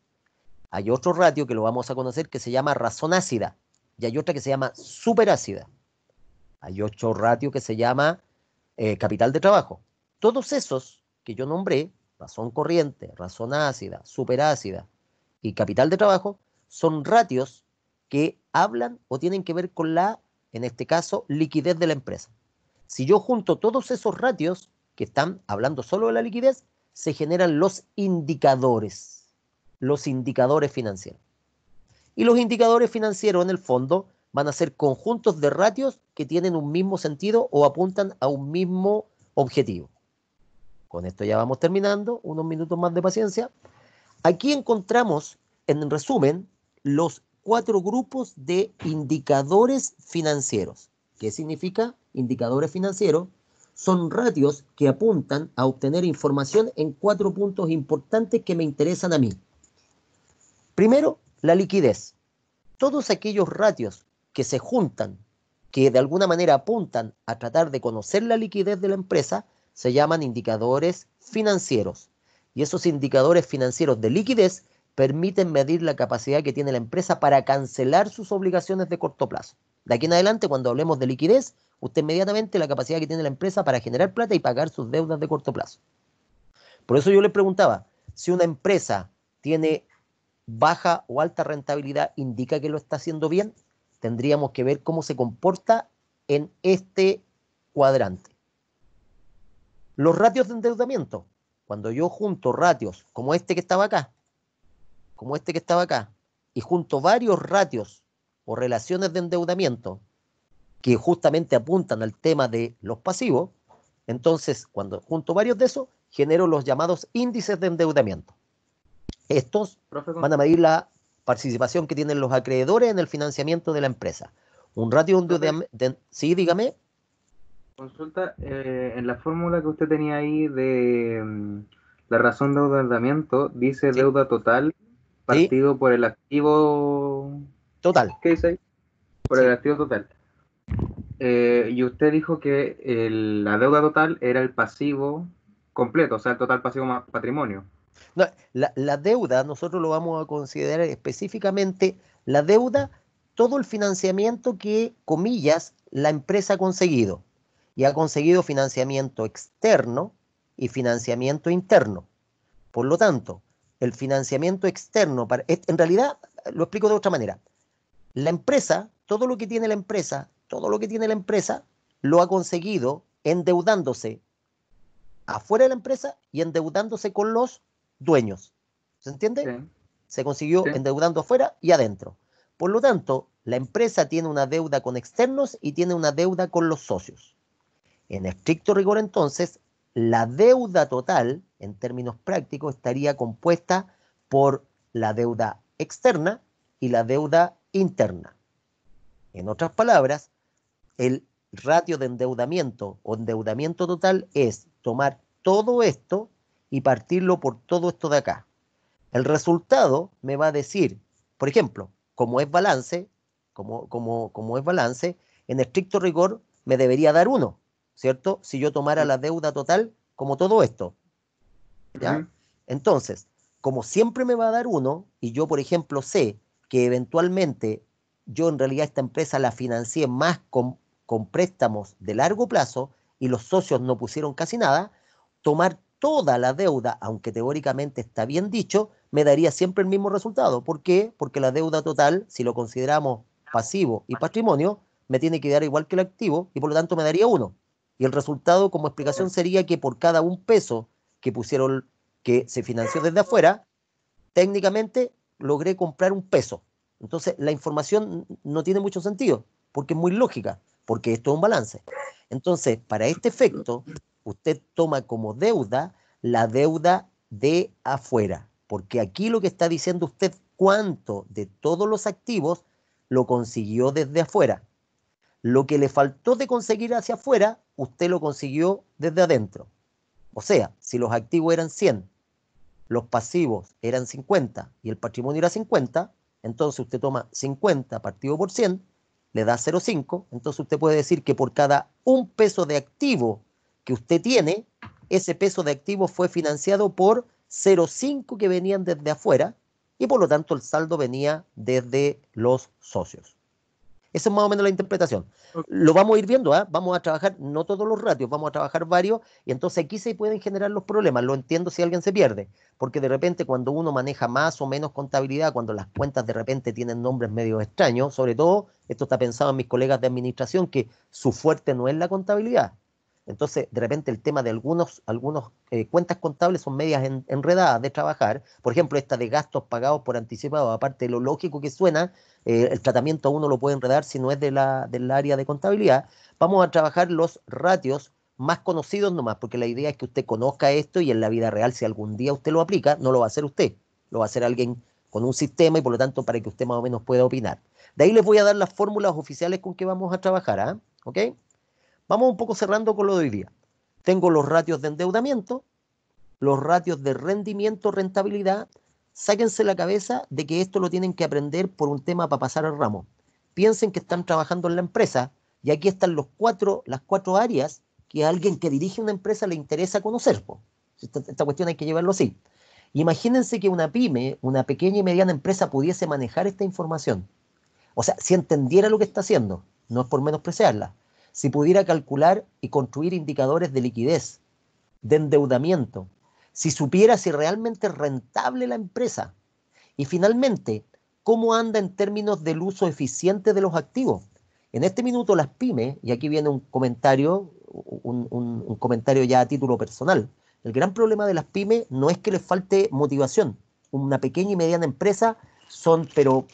Hay otro ratio que lo vamos a conocer que se llama razón ácida y hay otra que se llama superácida. Hay otro ratio que se llama capital de trabajo. Todos esos que yo nombré, razón corriente, razón ácida, superácida y capital de trabajo, son ratios que hablan o tienen que ver con la, en este caso, liquidez de la empresa. Si yo junto todos esos ratios que están hablando solo de la liquidez, se generan los indicadores financieros. Y los indicadores financieros, en el fondo, van a ser conjuntos de ratios que tienen un mismo sentido o apuntan a un mismo objetivo. Con esto ya vamos terminando, unos minutos más de paciencia. Aquí encontramos, en resumen, los 4 grupos de indicadores financieros. ¿Qué significa indicadores financieros? Son ratios que apuntan a obtener información en 4 puntos importantes que me interesan a mí. Primero, la liquidez. Todos aquellos ratios que se juntan, que de alguna manera apuntan a tratar de conocer la liquidez de la empresa, se llaman indicadores financieros. Y esos indicadores financieros de liquidez permiten medir la capacidad que tiene la empresa para cancelar sus obligaciones de corto plazo. De aquí en adelante, cuando hablemos de liquidez, usted inmediatamente la capacidad que tiene la empresa para generar plata y pagar sus deudas de corto plazo. Por eso yo le preguntaba, si una empresa tiene baja o alta rentabilidad, ¿indica que lo está haciendo bien? Tendríamos que ver cómo se comporta en este cuadrante. Los ratios de endeudamiento. Cuando yo junto ratios como este que estaba acá, y junto varios ratios o relaciones de endeudamiento que justamente apuntan al tema de los pasivos, entonces cuando junto varios de esos, genero los llamados índices de endeudamiento. Estos van a medir la participación que tienen los acreedores en el financiamiento de la empresa. Un ratio de... Sí, dígame. Consulta, en la fórmula que usted tenía ahí de la razón de endeudamiento, dice Sí. deuda total partido por el activo total. ¿Qué dice ahí? Por el activo total. Y usted dijo que la deuda total era el pasivo completo, o sea, el total pasivo más patrimonio. No, la deuda, nosotros lo vamos a considerar específicamente la deuda, todo el financiamiento que, comillas, la empresa ha conseguido. Y ha conseguido financiamiento externo y financiamiento interno. Por lo tanto, el financiamiento externo, en realidad, lo explico de otra manera. La empresa, todo lo que tiene la empresa, lo ha conseguido endeudándose afuera de la empresa y endeudándose con los dueños. ¿Se entiende? Sí. Se consiguió Sí. endeudando afuera y adentro. Por lo tanto, la empresa tiene una deuda con externos y tiene una deuda con los socios. En estricto rigor, entonces, la deuda total, en términos prácticos, estaría compuesta por la deuda externa y la deuda interna. En otras palabras, el ratio de endeudamiento o endeudamiento total es tomar todo esto y partirlo por todo esto de acá. El resultado me va a decir, por ejemplo, como es balance, en estricto rigor me debería dar 1, ¿cierto? Si yo tomara la deuda total como todo esto, ¿ya? Ujú. Entonces, como siempre me va a dar 1, y yo, por ejemplo, sé que eventualmente yo en realidad esta empresa la financié más con préstamos de largo plazo y los socios no pusieron casi nada, tomar toda la deuda, aunque teóricamente está bien dicho, me daría siempre el mismo resultado. ¿Por qué? Porque la deuda total, si lo consideramos pasivo y patrimonio, me tiene que dar igual que el activo y por lo tanto me daría 1. Y el resultado como explicación sería que por cada $1 que pusieron, que se financió desde afuera, técnicamente logré comprar un peso. Entonces, la información no tiene mucho sentido, porque es muy lógica, porque esto es un balance. Entonces, para este efecto, usted toma como deuda la deuda de afuera, porque aquí lo que está diciendo usted, cuánto de todos los activos lo consiguió desde afuera. Lo que le faltó de conseguir hacia afuera, usted lo consiguió desde adentro. O sea, si los activos eran 100, los pasivos eran 50 y el patrimonio era 50, entonces usted toma 50 partido por 100, le da 0,5, entonces usted puede decir que por cada un peso de activo que usted tiene, ese peso de activo fue financiado por 0,5 que venían desde afuera y por lo tanto el saldo venía desde los socios. Esa es más o menos la interpretación. Lo vamos a ir viendo, ¿eh? Vamos a trabajar, no todos los ratios, vamos a trabajar varios, y entonces aquí se pueden generar los problemas. Lo entiendo si alguien se pierde, porque de repente cuando uno maneja más o menos contabilidad, cuando las cuentas de repente tienen nombres medio extraños, sobre todo, esto está pensado en mis colegas de administración, que su fuerte no es la contabilidad. Entonces, de repente el tema de algunos cuentas contables son medias enredadas de trabajar. Por ejemplo, esta de gastos pagados por anticipado, aparte de lo lógico que suena, el tratamiento a uno lo puede enredar si no es del área de contabilidad. Vamos a trabajar los ratios más conocidos nomás, porque la idea es que usted conozca esto y en la vida real, si algún día usted lo aplica, no lo va a hacer usted, lo va a hacer alguien con un sistema y por lo tanto para que usted más o menos pueda opinar. De ahí les voy a dar las fórmulas oficiales con que vamos a trabajar, ¿ah? ¿Ok? Vamos un poco cerrando con lo de hoy día. Tengo los ratios de endeudamiento, los ratios de rendimiento, rentabilidad. Sáquense la cabeza de que esto lo tienen que aprender por un tema para pasar al ramo. Piensen que están trabajando en la empresa y aquí están las cuatro áreas que a alguien que dirige una empresa le interesa conocer. Esta cuestión hay que llevarlo así. Imagínense que una pyme, una pequeña y mediana empresa pudiese manejar esta información. O sea, si entendiera lo que está haciendo, no es por menospreciarla. Si pudiera calcular y construir indicadores de liquidez, de endeudamiento, si supiera si realmente es rentable la empresa y finalmente, cómo anda en términos del uso eficiente de los activos. En este minuto las pymes, y aquí viene un comentario ya a título personal, el gran problema de las pymes no es que les falte motivación. Una pequeña y mediana empresa pero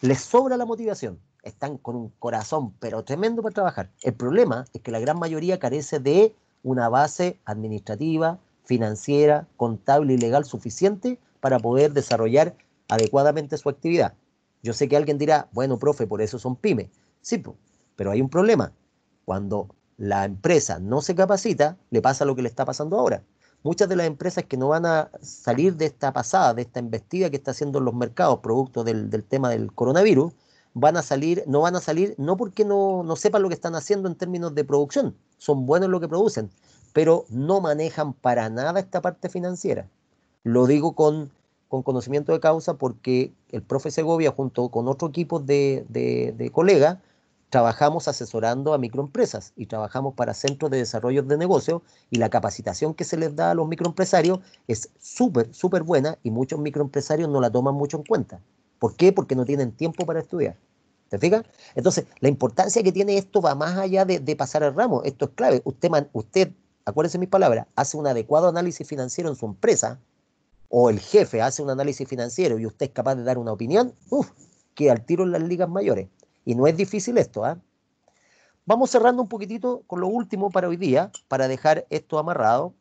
les sobra la motivación. Están con un corazón, pero tremendo para trabajar. El problema es que la gran mayoría carece de una base administrativa, financiera, contable y legal suficiente para poder desarrollar adecuadamente su actividad. Yo sé que alguien dirá, bueno, profe, por eso son pymes. Sí, pero hay un problema. Cuando la empresa no se capacita, le pasa lo que le está pasando ahora. Muchas de las empresas que no van a salir de esta pasada, de esta embestida que está haciendo en los mercados producto del tema del coronavirus, no van a salir no porque no sepan lo que están haciendo en términos de producción, son buenos en lo que producen, pero no manejan para nada esta parte financiera. Lo digo con conocimiento de causa porque el profe Segovia junto con otro equipo de colegas trabajamos asesorando a microempresas y trabajamos para centros de desarrollo de negocios y la capacitación que se les da a los microempresarios es súper buena y muchos microempresarios no la toman mucho en cuenta. ¿Por qué? Porque no tienen tiempo para estudiar. ¿Te fijas? Entonces, la importancia que tiene esto va más allá de pasar al ramo. Esto es clave. Usted, acuérdense mis palabras, hace un adecuado análisis financiero en su empresa o el jefe hace un análisis financiero y usted es capaz de dar una opinión, queda al tiro en las ligas mayores. Y no es difícil esto, ¿eh? Vamos cerrando un poquitito con lo último para hoy día, para dejar esto amarrado.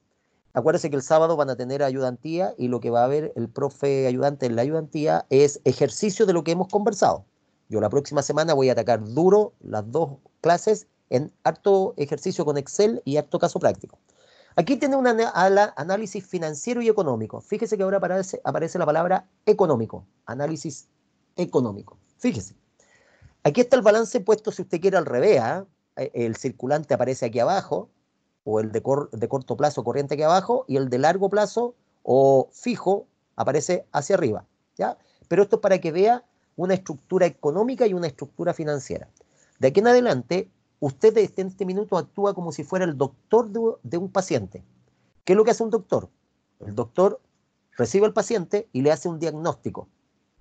Acuérdense que el sábado van a tener ayudantía y lo que va a ver el profe ayudante en la ayudantía es ejercicio de lo que hemos conversado. Yo la próxima semana voy a atacar duro las 2 clases en harto ejercicio con Excel y harto caso práctico. Aquí tiene un análisis financiero y económico. Fíjese que ahora aparece la palabra económico, análisis económico. Fíjese. Aquí está el balance puesto, si usted quiere, al revés, ¿eh? El circulante aparece aquí abajo, o el de corto plazo corriente aquí abajo, y el de largo plazo o fijo aparece hacia arriba, ¿ya? Pero esto es para que vea una estructura económica y una estructura financiera. De aquí en adelante, usted en este minuto actúa como si fuera el doctor de un paciente. ¿Qué es lo que hace un doctor? El doctor recibe al paciente y le hace un diagnóstico.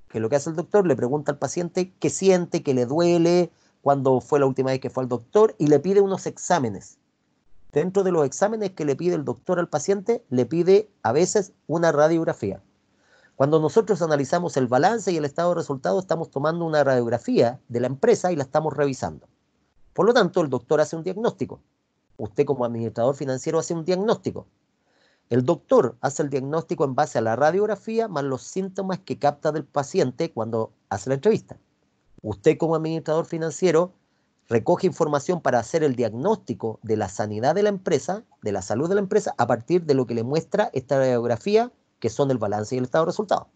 ¿Qué es lo que hace el doctor? Le pregunta al paciente qué siente, qué le duele, cuándo fue la última vez que fue al doctor y le pide unos exámenes. Dentro de los exámenes que le pide el doctor al paciente, le pide a veces una radiografía. Cuando nosotros analizamos el balance y el estado de resultados, estamos tomando una radiografía de la empresa y la estamos revisando. Por lo tanto, el doctor hace un diagnóstico. Usted como administrador financiero hace un diagnóstico. El doctor hace el diagnóstico en base a la radiografía más los síntomas que capta del paciente cuando hace la entrevista. Usted como administrador financiero recoge información para hacer el diagnóstico de la sanidad de la empresa, de la salud de la empresa, a partir de lo que le muestra esta radiografía, que son el balance y el estado de resultados.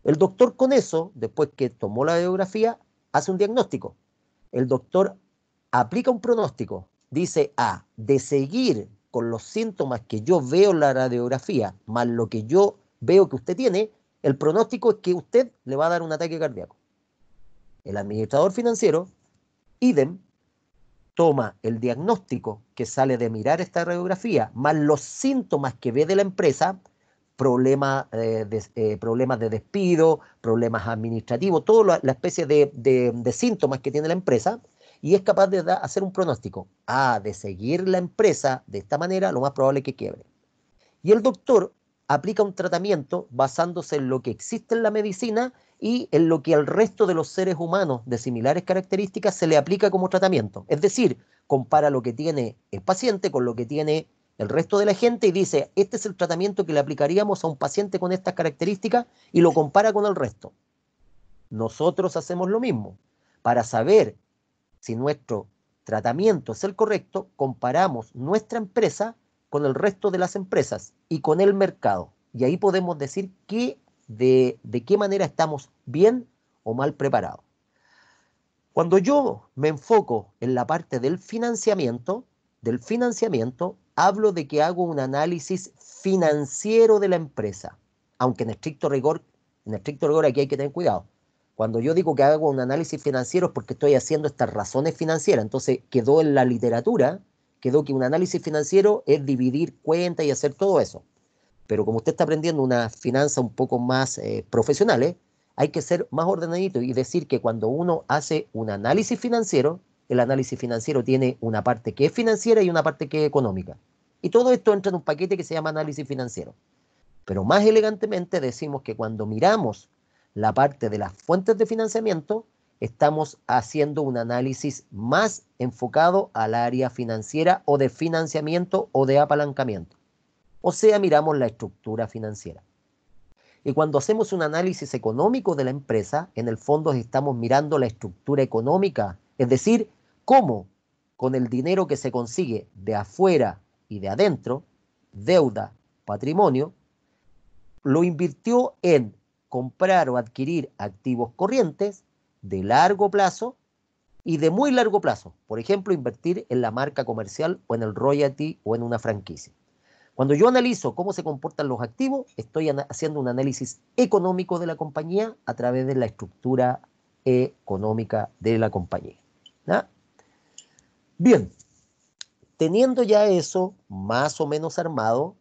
El doctor con eso, después que tomó la radiografía, hace un diagnóstico. El doctor aplica un pronóstico. Dice, de seguir con los síntomas que yo veo en la radiografía, más lo que yo veo que usted tiene, el pronóstico es que usted le va a dar un ataque cardíaco. El administrador financiero, idem, toma el diagnóstico que sale de mirar esta radiografía, más los síntomas que ve de la empresa, problemas de despido, problemas administrativos, toda la especie de síntomas que tiene la empresa, y es capaz de hacer un pronóstico. De seguir la empresa de esta manera, lo más probable es que quiebre. Y el doctor aplica un tratamiento basándose en lo que existe en la medicina y en lo que al resto de los seres humanos de similares características se le aplica como tratamiento. Es decir, compara lo que tiene el paciente con lo que tiene el resto de la gente y dice, este es el tratamiento que le aplicaríamos a un paciente con estas características, y lo compara con el resto. Nosotros hacemos lo mismo. Para saber si nuestro tratamiento es el correcto, comparamos nuestra empresa con el resto de las empresas y con el mercado. Y ahí podemos decir de qué manera estamos bien o mal preparados. Cuando yo me enfoco en la parte del financiamiento, hablo de que hago un análisis financiero de la empresa. Aunque en estricto rigor aquí hay que tener cuidado. Cuando yo digo que hago un análisis financiero es porque estoy haciendo estas razones financieras. Entonces quedó en la literatura, quedó que un análisis financiero es dividir cuentas y hacer todo eso. Pero como usted está aprendiendo una finanza un poco más profesional, hay que ser más ordenadito y decir que cuando uno hace un análisis financiero, el análisis financiero tiene una parte que es financiera y una parte que es económica. Y todo esto entra en un paquete que se llama análisis financiero. Pero más elegantemente decimos que cuando miramos la parte de las fuentes de financiamiento, estamos haciendo un análisis más enfocado al área financiera o de financiamiento o de apalancamiento. O sea, miramos la estructura financiera. Y cuando hacemos un análisis económico de la empresa, en el fondo estamos mirando la estructura económica, es decir, cómo con el dinero que se consigue de afuera y de adentro, deuda, patrimonio, lo invirtió en comprar o adquirir activos corrientes de largo plazo y de muy largo plazo. Por ejemplo, invertir en la marca comercial o en el royalty o en una franquicia. Cuando yo analizo cómo se comportan los activos, estoy haciendo un análisis económico de la compañía a través de la estructura económica de la compañía. ¿Ya? Bien, teniendo ya eso más o menos armado,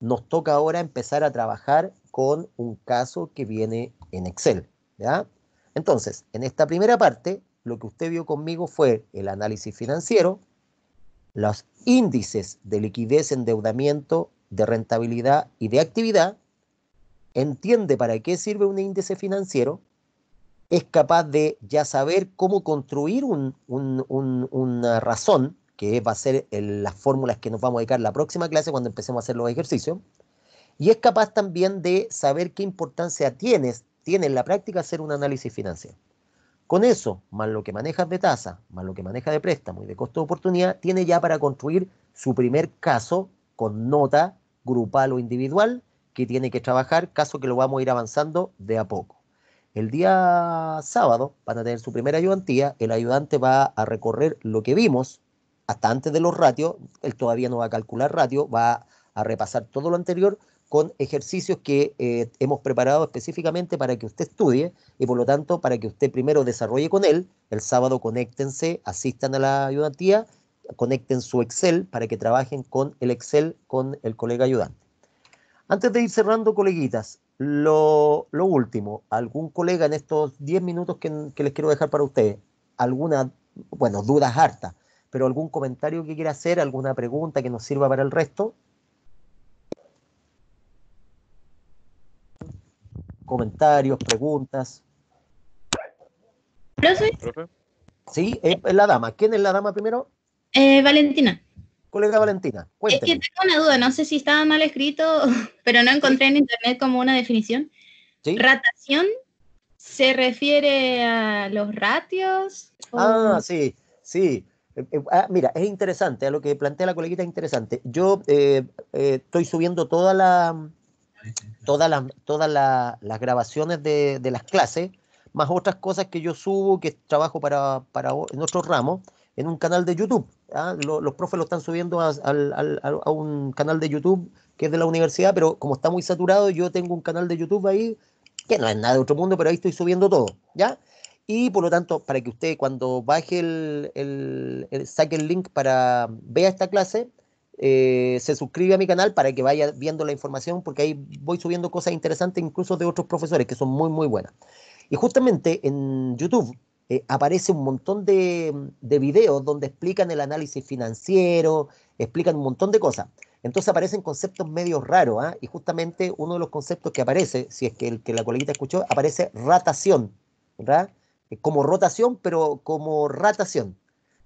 nos toca ahora empezar a trabajar con un caso que viene en Excel, ¿ya? Entonces, en esta primera parte, lo que usted vio conmigo fue el análisis financiero, los índices de liquidez, endeudamiento, de rentabilidad y de actividad. Entiende para qué sirve un índice financiero, es capaz de ya saber cómo construir una razón, que va a ser las fórmulas que nos vamos a dedicar la próxima clase cuando empecemos a hacer los ejercicios, y es capaz también de saber qué importancia tiene en la práctica hacer un análisis financiero. Con eso, más lo que manejas de tasa, más lo que maneja de préstamo y de costo de oportunidad, tiene ya para construir su primer caso con nota grupal o individual que tiene que trabajar, caso que lo vamos a ir avanzando de a poco. El día sábado van a tener su primera ayudantía, el ayudante va a recorrer lo que vimos hasta antes de los ratios, él todavía no va a calcular ratios, va a repasar todo lo anterior con ejercicios que hemos preparado específicamente para que usted estudie y por lo tanto para que usted primero desarrolle con él. El sábado conéctense, asistan a la ayudantía, conecten su Excel para que trabajen con el Excel con el colega ayudante. Antes de ir cerrando, coleguitas, lo último, algún colega en estos 10 minutos que les quiero dejar para ustedes, alguna, bueno, dudas hartas, pero algún comentario que quiera hacer, alguna pregunta que nos sirva para el resto. comentarios, preguntas. ¿Profe? ¿Profe? Sí, es la dama. ¿Quién es la dama primero? Valentina. Colega Valentina, Es que cuénteme. tengo una duda, no sé si estaba mal escrito, pero no encontré en internet como una definición. ¿Sí? ¿Ratación se refiere a los ratios? Ah, sí, sí. Mira, es interesante, a lo que plantea la coleguita es interesante. Yo estoy subiendo todas las grabaciones de las clases, más otras cosas que yo subo, que trabajo en otros ramos, en un canal de YouTube. ¿Ah? Los profes lo están subiendo a un canal de YouTube que es de la universidad, pero como está muy saturado, yo tengo un canal de YouTube ahí, que no es nada de otro mundo, pero ahí estoy subiendo todo, ¿ya? Y por lo tanto, para que usted cuando baje saque el link para vea esta clase, se suscribe a mi canal para que vaya viendo la información, porque ahí voy subiendo cosas interesantes, incluso de otros profesores, que son muy, muy buenas. Y justamente en YouTube aparece un montón de videos donde explican el análisis financiero, explican un montón de cosas. Entonces aparecen conceptos medios raros, ¿ah? Y justamente uno de los conceptos que aparece, si es que el que la coleguita escuchó, aparece ratación, ¿verdad? Como rotación, pero como ratación.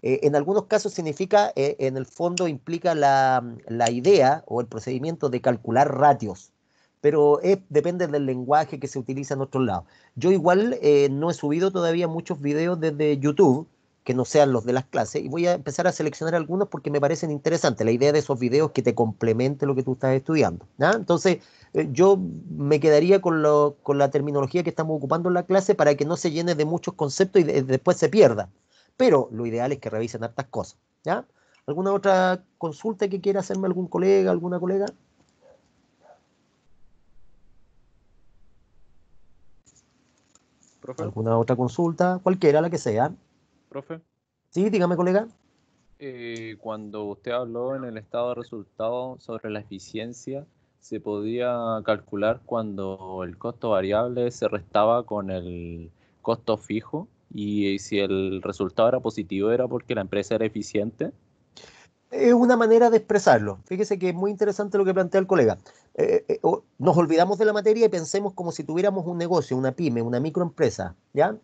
En algunos casos significa, en el fondo implica la idea o el procedimiento de calcular ratios, pero depende del lenguaje que se utiliza en otros lados. Yo igual no he subido todavía muchos videos desde YouTube que no sean los de las clases y voy a empezar a seleccionar algunos porque me parecen interesantes. La idea de esos videos que te complemente lo que tú estás estudiando, ¿no? Entonces, yo me quedaría con la terminología que estamos ocupando en la clase para que no se llene de muchos conceptos y después se pierda. Pero lo ideal es que revisen hartas cosas, ¿ya? ¿Alguna otra consulta que quiera hacerme algún colega, alguna colega? ¿Profe? ¿Alguna otra consulta? Cualquiera, la que sea. ¿Profe? Sí, dígame, colega. Cuando usted habló en el estado de resultados sobre la eficiencia, se podía calcular cuando el costo variable se restaba con el costo fijo y si el resultado era positivo era porque la empresa era eficiente. Es una manera de expresarlo. Fíjese que es muy interesante lo que plantea el colega. Nos olvidamos de la materia y pensemos como si tuviéramos un negocio, una pyme, una microempresa, ¿ya?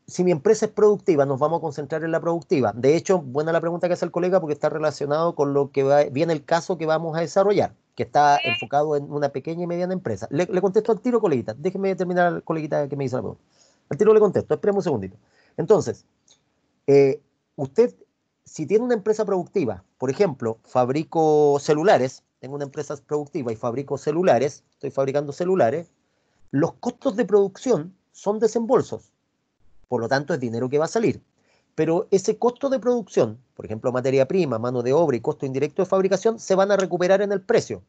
Si mi empresa es productiva, nos vamos a concentrar en la productiva. De hecho, buena la pregunta que hace el colega porque está relacionado con lo que viene el caso que vamos a desarrollar, que está enfocado en una pequeña y mediana empresa. Le contesto al tiro, coleguita. Déjeme terminar, coleguita, que me hizo la pregunta. Al tiro le contesto, espérame un segundito. Entonces, usted, si tiene una empresa productiva, por ejemplo, fabrico celulares, tengo una empresa productiva y fabrico celulares, estoy fabricando celulares, los costos de producción son desembolsos, por lo tanto es dinero que va a salir. Pero ese costo de producción, por ejemplo, materia prima, mano de obra y costo indirecto de fabricación, se van a recuperar en el precio.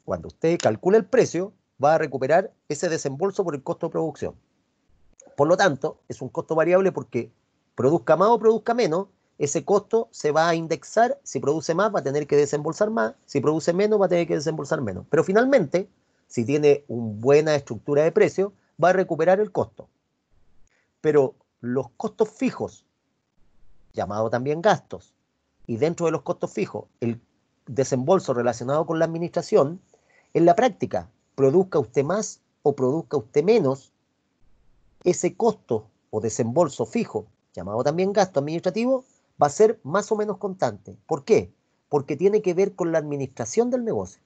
Cuando usted calcula el precio, va a recuperar ese desembolso por el costo de producción. Por lo tanto, es un costo variable porque produzca más o produzca menos, ese costo se va a indexar. Si produce más, va a tener que desembolsar más. Si produce menos, va a tener que desembolsar menos. Pero finalmente, si tiene una buena estructura de precio, va a recuperar el costo. Pero los costos fijos, llamados también gastos, y dentro de los costos fijos, el desembolso relacionado con la administración, en la práctica, produzca usted más o produzca usted menos, ese costo o desembolso fijo, llamado también gasto administrativo, va a ser más o menos constante. ¿Por qué? Porque tiene que ver con la administración del negocio.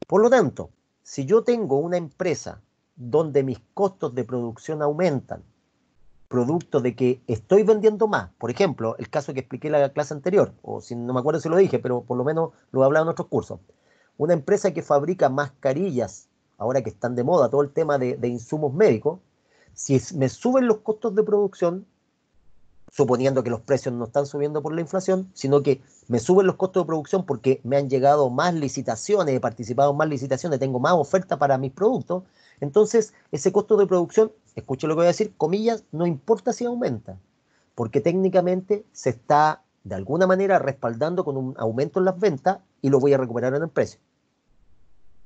Por lo tanto, si yo tengo una empresa donde mis costos de producción aumentan, producto de que estoy vendiendo más, por ejemplo, el caso que expliqué en la clase anterior, o si no me acuerdo si lo dije, pero por lo menos lo he hablado en otros cursos, una empresa que fabrica mascarillas, ahora que están de moda todo el tema de insumos médicos, si me suben los costos de producción, suponiendo que los precios no están subiendo por la inflación, sino que me suben los costos de producción porque me han llegado más licitaciones, he participado en más licitaciones, tengo más oferta para mis productos, entonces ese costo de producción, escuche lo que voy a decir, comillas, no importa si aumenta, porque técnicamente se está de alguna manera respaldando con un aumento en las ventas y lo voy a recuperar en el precio.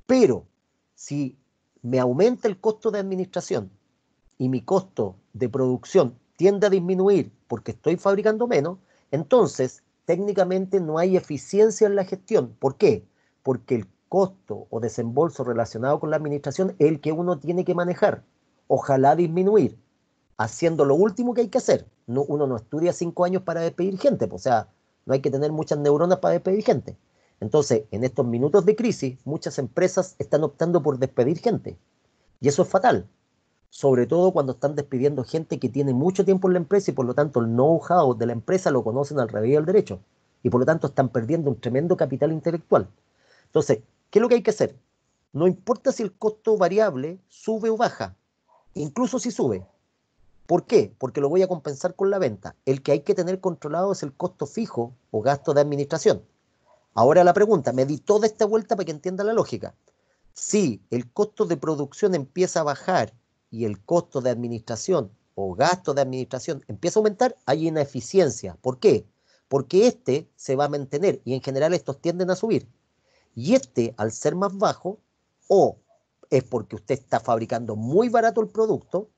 Pero si me aumenta el costo de administración y mi costo de producción tiende a disminuir porque estoy fabricando menos, entonces técnicamente no hay eficiencia en la gestión. ¿Por qué? Porque costo o desembolso relacionado con la administración es el que uno tiene que manejar. Ojalá disminuir, haciendo lo último que hay que hacer. No, uno no estudia 5 años para despedir gente, pues, o sea, no hay que tener muchas neuronas para despedir gente. Entonces, en estos minutos de crisis, muchas empresas están optando por despedir gente. Y eso es fatal. Sobre todo cuando están despidiendo gente que tiene mucho tiempo en la empresa y por lo tanto el know-how de la empresa lo conocen al revés del derecho. Y por lo tanto están perdiendo un tremendo capital intelectual. Entonces, ¿qué es lo que hay que hacer? No importa si el costo variable sube o baja, incluso si sube. ¿Por qué? Porque lo voy a compensar con la venta. El que hay que tener controlado es el costo fijo o gasto de administración. Ahora la pregunta, me di toda esta vuelta para que entienda la lógica. Si el costo de producción empieza a bajar y el costo de administración o gasto de administración empieza a aumentar, hay ineficiencia. ¿Por qué? Porque este se va a mantener y en general estos tienden a subir. Y este, al ser más bajo, o es porque usted está fabricando muy barato el producto,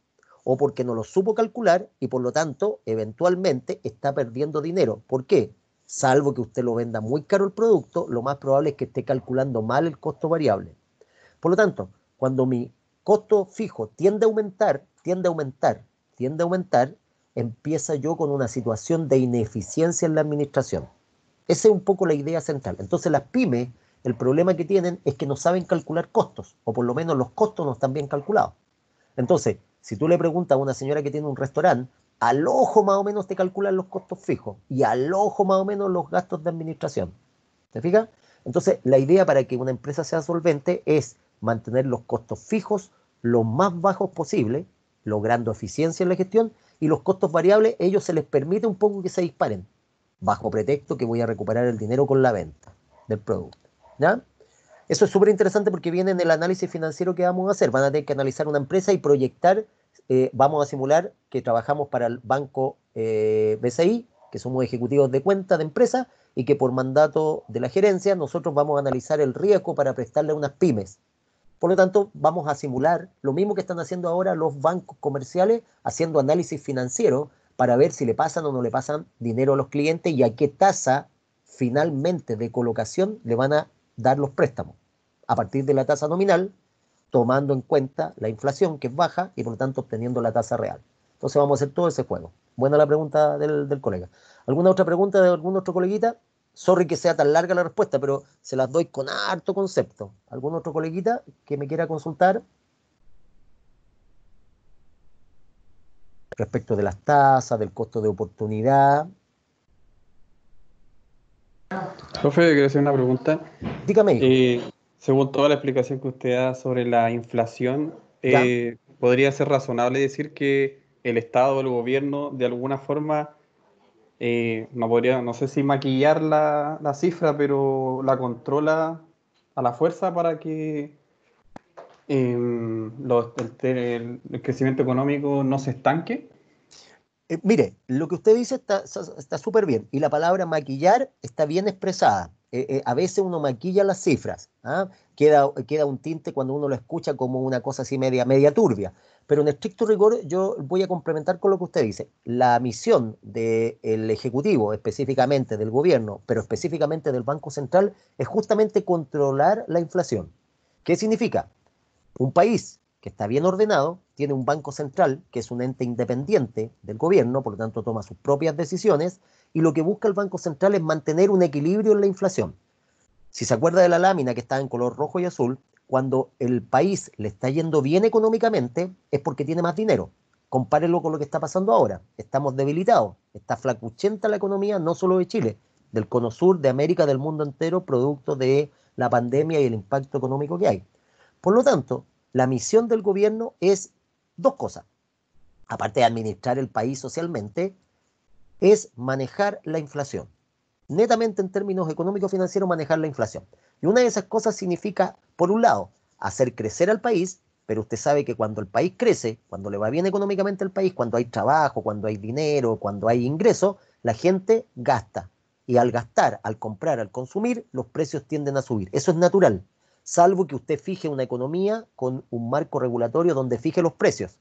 o porque no lo supo calcular y por lo tanto, eventualmente, está perdiendo dinero. ¿Por qué? Salvo que usted lo venda muy caro el producto, lo más probable es que esté calculando mal el costo variable. Por lo tanto, cuando mi costo fijo tiende a aumentar, empieza yo con una situación de ineficiencia en la administración. Esa es un poco la idea central. Entonces las pymes, el problema que tienen es que no saben calcular costos, o por lo menos los costos no están bien calculados. Entonces, si tú le preguntas a una señora que tiene un restaurante, al ojo más o menos te calculan los costos fijos y al ojo más o menos los gastos de administración. ¿Te fijas? Entonces, la idea para que una empresa sea solvente es mantener los costos fijos lo más bajos posible, logrando eficiencia en la gestión, y los costos variables, ellos se les permite un poco que se disparen, bajo pretexto que voy a recuperar el dinero con la venta del producto. ¿Ya? Eso es súper interesante porque viene en el análisis financiero que vamos a hacer. Van a tener que analizar una empresa y proyectar, vamos a simular que trabajamos para el banco BCI, que somos ejecutivos de cuenta de empresa, y que por mandato de la gerencia nosotros vamos a analizar el riesgo para prestarle a unas pymes. Por lo tanto, vamos a simular lo mismo que están haciendo ahora los bancos comerciales, haciendo análisis financiero para ver si le pasan o no le pasan dinero a los clientes y a qué tasa finalmente de colocación le van a dar los préstamos, a partir de la tasa nominal, tomando en cuenta la inflación, que es baja, y por lo tanto obteniendo la tasa real. Entonces vamos a hacer todo ese juego. Buena la pregunta del colega. ¿Alguna otra pregunta de algún otro coleguita? Sorry que sea tan larga la respuesta, pero se las doy con harto concepto. ¿Algún otro coleguita que me quiera consultar respecto de las tasas, del costo de oportunidad? Profe, quiero hacer una pregunta. Dígame. Según toda la explicación que usted da sobre la inflación, ¿podría ser razonable decir que el Estado o el gobierno de alguna forma no sé si maquillar la cifra, pero la controla a la fuerza para que el crecimiento económico no se estanque? Mire, lo que usted dice está súper bien, y la palabra maquillar está bien expresada. A veces uno maquilla las cifras, ¿ah? Queda un tinte cuando uno lo escucha como una cosa así media turbia, pero en estricto rigor yo voy a complementar con lo que usted dice. La misión del Ejecutivo, específicamente del gobierno, pero específicamente del Banco Central, es justamente controlar la inflación. ¿Qué significa? Un país que está bien ordenado, tiene un banco central, que es un ente independiente del gobierno, por lo tanto toma sus propias decisiones, y lo que busca el Banco Central es mantener un equilibrio en la inflación. Si se acuerda de la lámina que está en color rojo y azul, cuando el país le está yendo bien económicamente, es porque tiene más dinero. Compárenlo con lo que está pasando ahora. Estamos debilitados, está flacuchenta la economía, no solo de Chile, del cono sur, de América, del mundo entero, producto de la pandemia y el impacto económico que hay. Por lo tanto, la misión del gobierno es dos cosas. Aparte de administrar el país socialmente, es manejar la inflación. Netamente en términos económico-financieros, manejar la inflación. Y una de esas cosas significa, por un lado, hacer crecer al país, pero usted sabe que cuando el país crece, cuando le va bien económicamente al país, cuando hay trabajo, cuando hay dinero, cuando hay ingresos, la gente gasta. Y al gastar, al comprar, al consumir, los precios tienden a subir. Eso es natural, salvo que usted fije una economía con un marco regulatorio donde fije los precios.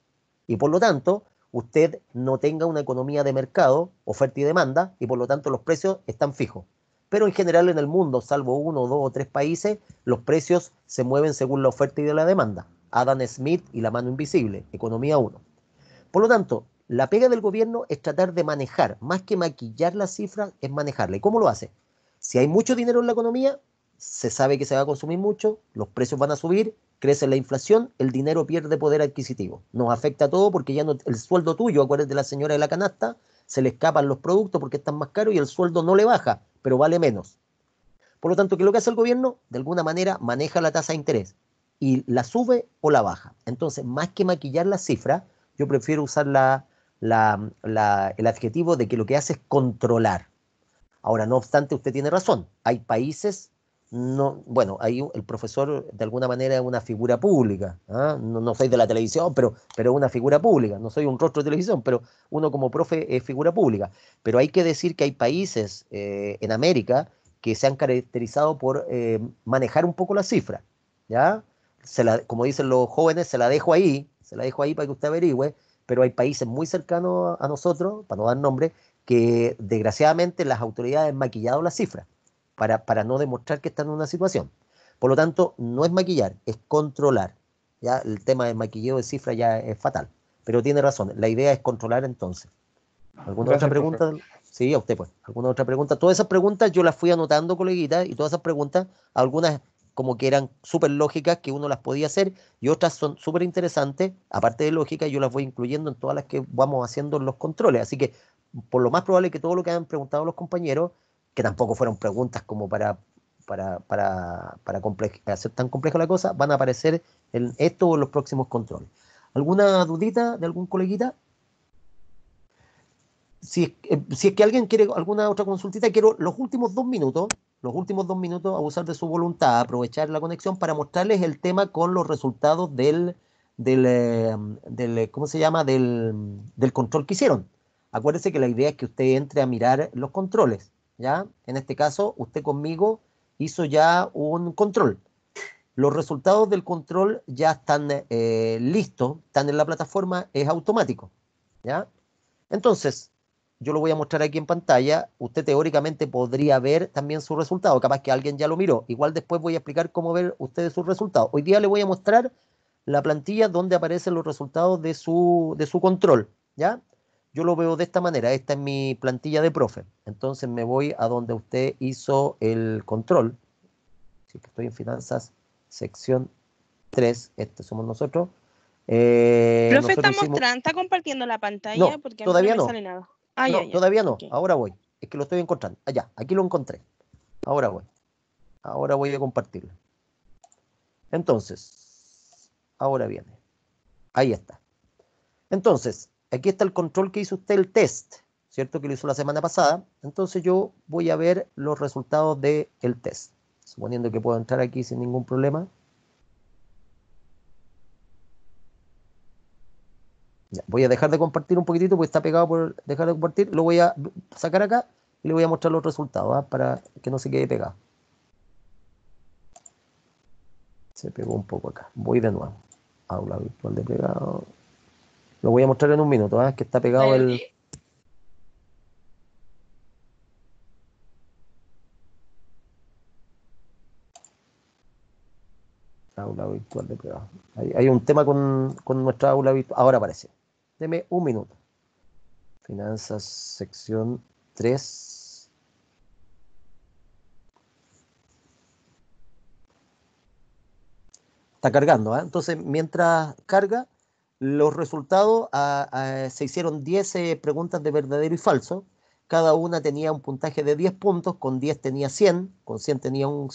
Y por lo tanto, usted no tenga una economía de mercado, oferta y demanda, y por lo tanto los precios están fijos. pero en general en el mundo, salvo 1, 2 o 3 países, los precios se mueven según la oferta y de la demanda. Adam Smith y la mano invisible, Economía 1. Por lo tanto, la pega del gobierno es tratar de manejar, más que maquillar las cifras, es manejarla. ¿Y cómo lo hace? Si hay mucho dinero en la economía, se sabe que se va a consumir mucho, los precios van a subir, crece la inflación, el dinero pierde poder adquisitivo. Nos afecta a todo porque ya no, el sueldo tuyo, acuérdate de la señora de la canasta, se le escapan los productos porque están más caros y el sueldo no le baja, pero vale menos. Por lo tanto, ¿qué es lo que hace el gobierno? De alguna manera maneja la tasa de interés y la sube o la baja. Entonces, más que maquillar las cifras, yo prefiero usar el adjetivo de que lo que hace es controlar. Ahora, no obstante, usted tiene razón. Hay países, no, bueno, ahí el profesor de alguna manera es una figura pública. ¿Ah? No soy de la televisión, pero es una figura pública. No soy un rostro de televisión, pero uno como profe es figura pública. Pero hay que decir que hay países en América que se han caracterizado por manejar un poco las cifras. ¿Ya? Como dicen los jóvenes, se la dejo ahí para que usted averigüe, pero hay países muy cercanos a nosotros, para no dar nombre, que desgraciadamente las autoridades han maquillado las cifras para no demostrar que están en una situación. Por lo tanto, no es maquillar, es controlar. ¿Ya? El tema del maquilleo de cifras ya es fatal. Pero tiene razón, la idea es controlar entonces. ¿Alguna Gracias, otra pregunta? profe. Sí, a usted pues. ¿Alguna otra pregunta? Todas esas preguntas yo las fui anotando, coleguita, y todas esas preguntas, algunas como que eran súper lógicas que uno las podía hacer y otras son súper interesantes, aparte de lógica, yo las voy incluyendo en todas las que vamos haciendo en los controles. Así que por lo más probable que todo lo que han preguntado los compañeros, que tampoco fueron preguntas como para hacer tan compleja la cosa, van a aparecer en esto o en los próximos controles. ¿Alguna dudita de algún coleguita? Si es que alguien quiere alguna otra consultita, quiero los últimos 2 minutos, abusar de su voluntad, aprovechar la conexión para mostrarles el tema con los resultados del ¿cómo se llama? Del control que hicieron. Acuérdese que la idea es que usted entre a mirar los controles, ¿ya? En este caso, usted conmigo hizo ya un control. Los resultados del control ya están listos, están en la plataforma, es automático, ¿ya? Entonces, yo lo voy a mostrar aquí en pantalla. Usted teóricamente podría ver también su resultado. Capaz que alguien ya lo miró. Igual después voy a explicar cómo ver ustedes sus resultados. Hoy día le voy a mostrar la plantilla donde aparecen los resultados de su control. ¿Ya? Yo lo veo de esta manera. Esta es mi plantilla de profe. Entonces me voy a donde usted hizo el control. Si estoy en finanzas, sección 3. Este somos nosotros. Profe, Nosotros ¿está compartiendo la pantalla? No, porque a mí todavía no me no. sale nada. Ah, No, ya. todavía no. Ok. Ahora voy. Es que lo estoy encontrando. Allá, aquí lo encontré. Ahora voy. Ahora voy a compartirlo. Entonces, ahora viene. Ahí está. Entonces, aquí está el control que hizo usted, el test, ¿cierto? Que lo hizo la semana pasada. Entonces yo voy a ver los resultados del test. Suponiendo que puedo entrar aquí sin ningún problema. Ya, voy a dejar de compartir un poquitito porque está pegado por dejar de compartir. Lo voy a sacar acá y le voy a mostrar los resultados, ¿ah? Para que no se quede pegado. Se pegó un poco acá. Voy de nuevo. Aula virtual de pegado. Lo voy a mostrar en un minuto, ¿ah? Que está pegado el... Aula virtual de pegado. Hay un tema con nuestra aula virtual. Ahora aparece. Deme un minuto. Finanzas, sección 3. Está cargando, ¿eh? Entonces, mientras carga, los resultados se hicieron 10 preguntas de verdadero y falso. Cada una tenía un puntaje de 10 puntos, con 10 tenía 100, con 100 tenía un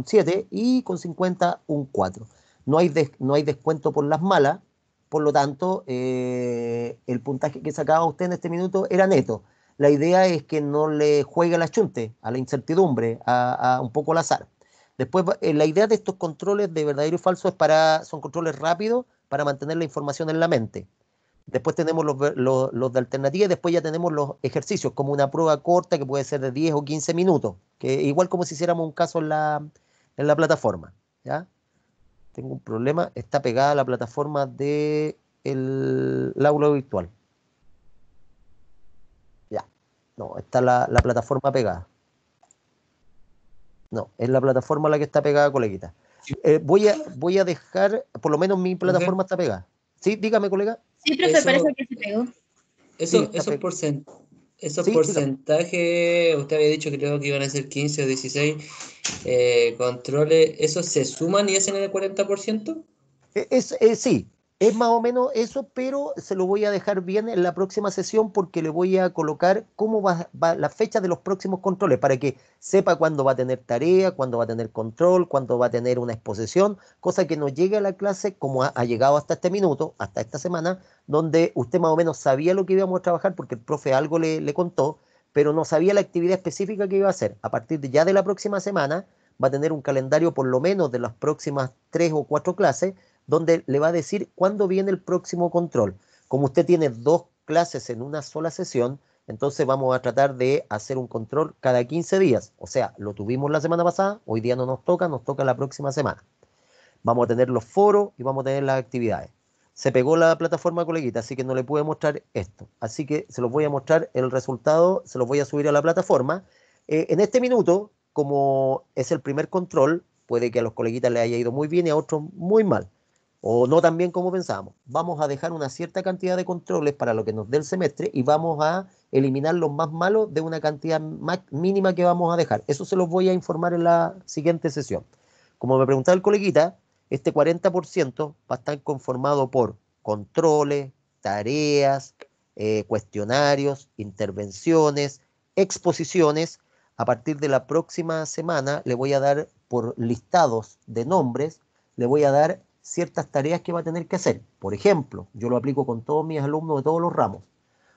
7 y con 50 un 4. No hay descuento por las malas, por lo tanto, el puntaje que sacaba usted en este minuto era neto. La idea es que no le juegue a la chunte, a la incertidumbre, a un poco al azar. Después, la idea de estos controles de verdadero y falso son controles rápidos para mantener la información en la mente. Después tenemos los de alternativa y después ya tenemos los ejercicios, como una prueba corta que puede ser de 10 o 15 minutos, que igual como si hiciéramos un caso en la plataforma. ¿Ya? Tengo un problema, está pegada la plataforma de la aula virtual. Ya, no, está la plataforma pegada. No, es la plataforma a la que está pegada, coleguita. Voy a dejar, por lo menos mi plataforma está pegada. ¿Sí? Dígame, colega. Sí, profe, parece que se pegó. Sí, Esos Sí, dígame. porcentajes, usted había dicho que creo que iban a ser 15 o 16 controles, ¿esos se suman y hacen el 40%? Sí, es más o menos eso, pero se lo voy a dejar bien en la próxima sesión porque le voy a colocar cómo va la fecha de los próximos controles para que sepa cuándo va a tener tarea, cuándo va a tener control, cuándo va a tener una exposición, cosa que nos llegue a la clase como ha llegado hasta este minuto, hasta esta semana, donde usted más o menos sabía lo que íbamos a trabajar porque el profe algo le contó, pero no sabía la actividad específica que iba a hacer. A partir ya de la próxima semana va a tener un calendario por lo menos de las próximas 3 o 4 clases donde le va a decir cuándo viene el próximo control. Como usted tiene 2 clases en una sola sesión, entonces vamos a tratar de hacer un control cada 15 días. O sea, lo tuvimos la semana pasada, hoy día no nos toca la próxima semana. Vamos a tener los foros y vamos a tener las actividades. Se pegó la plataforma, coleguita, así que no le pude mostrar esto. Así que se los voy a mostrar el resultado, se los voy a subir a la plataforma. En este minuto, como es el primer control, puede que a los coleguitas les haya ido muy bien y a otros muy mal, o no tan bien como pensábamos. Vamos a dejar una cierta cantidad de controles para lo que nos dé el semestre y vamos a eliminar los más malos de una cantidad mínima que vamos a dejar. Eso se los voy a informar en la siguiente sesión. Como me preguntaba el coleguita, este 40% va a estar conformado por controles, tareas, cuestionarios, intervenciones, exposiciones. A partir de la próxima semana le voy a dar por listados de nombres, le voy a dar ciertas tareas que va a tener que hacer. Por ejemplo, yo lo aplico con todos mis alumnos de todos los ramos.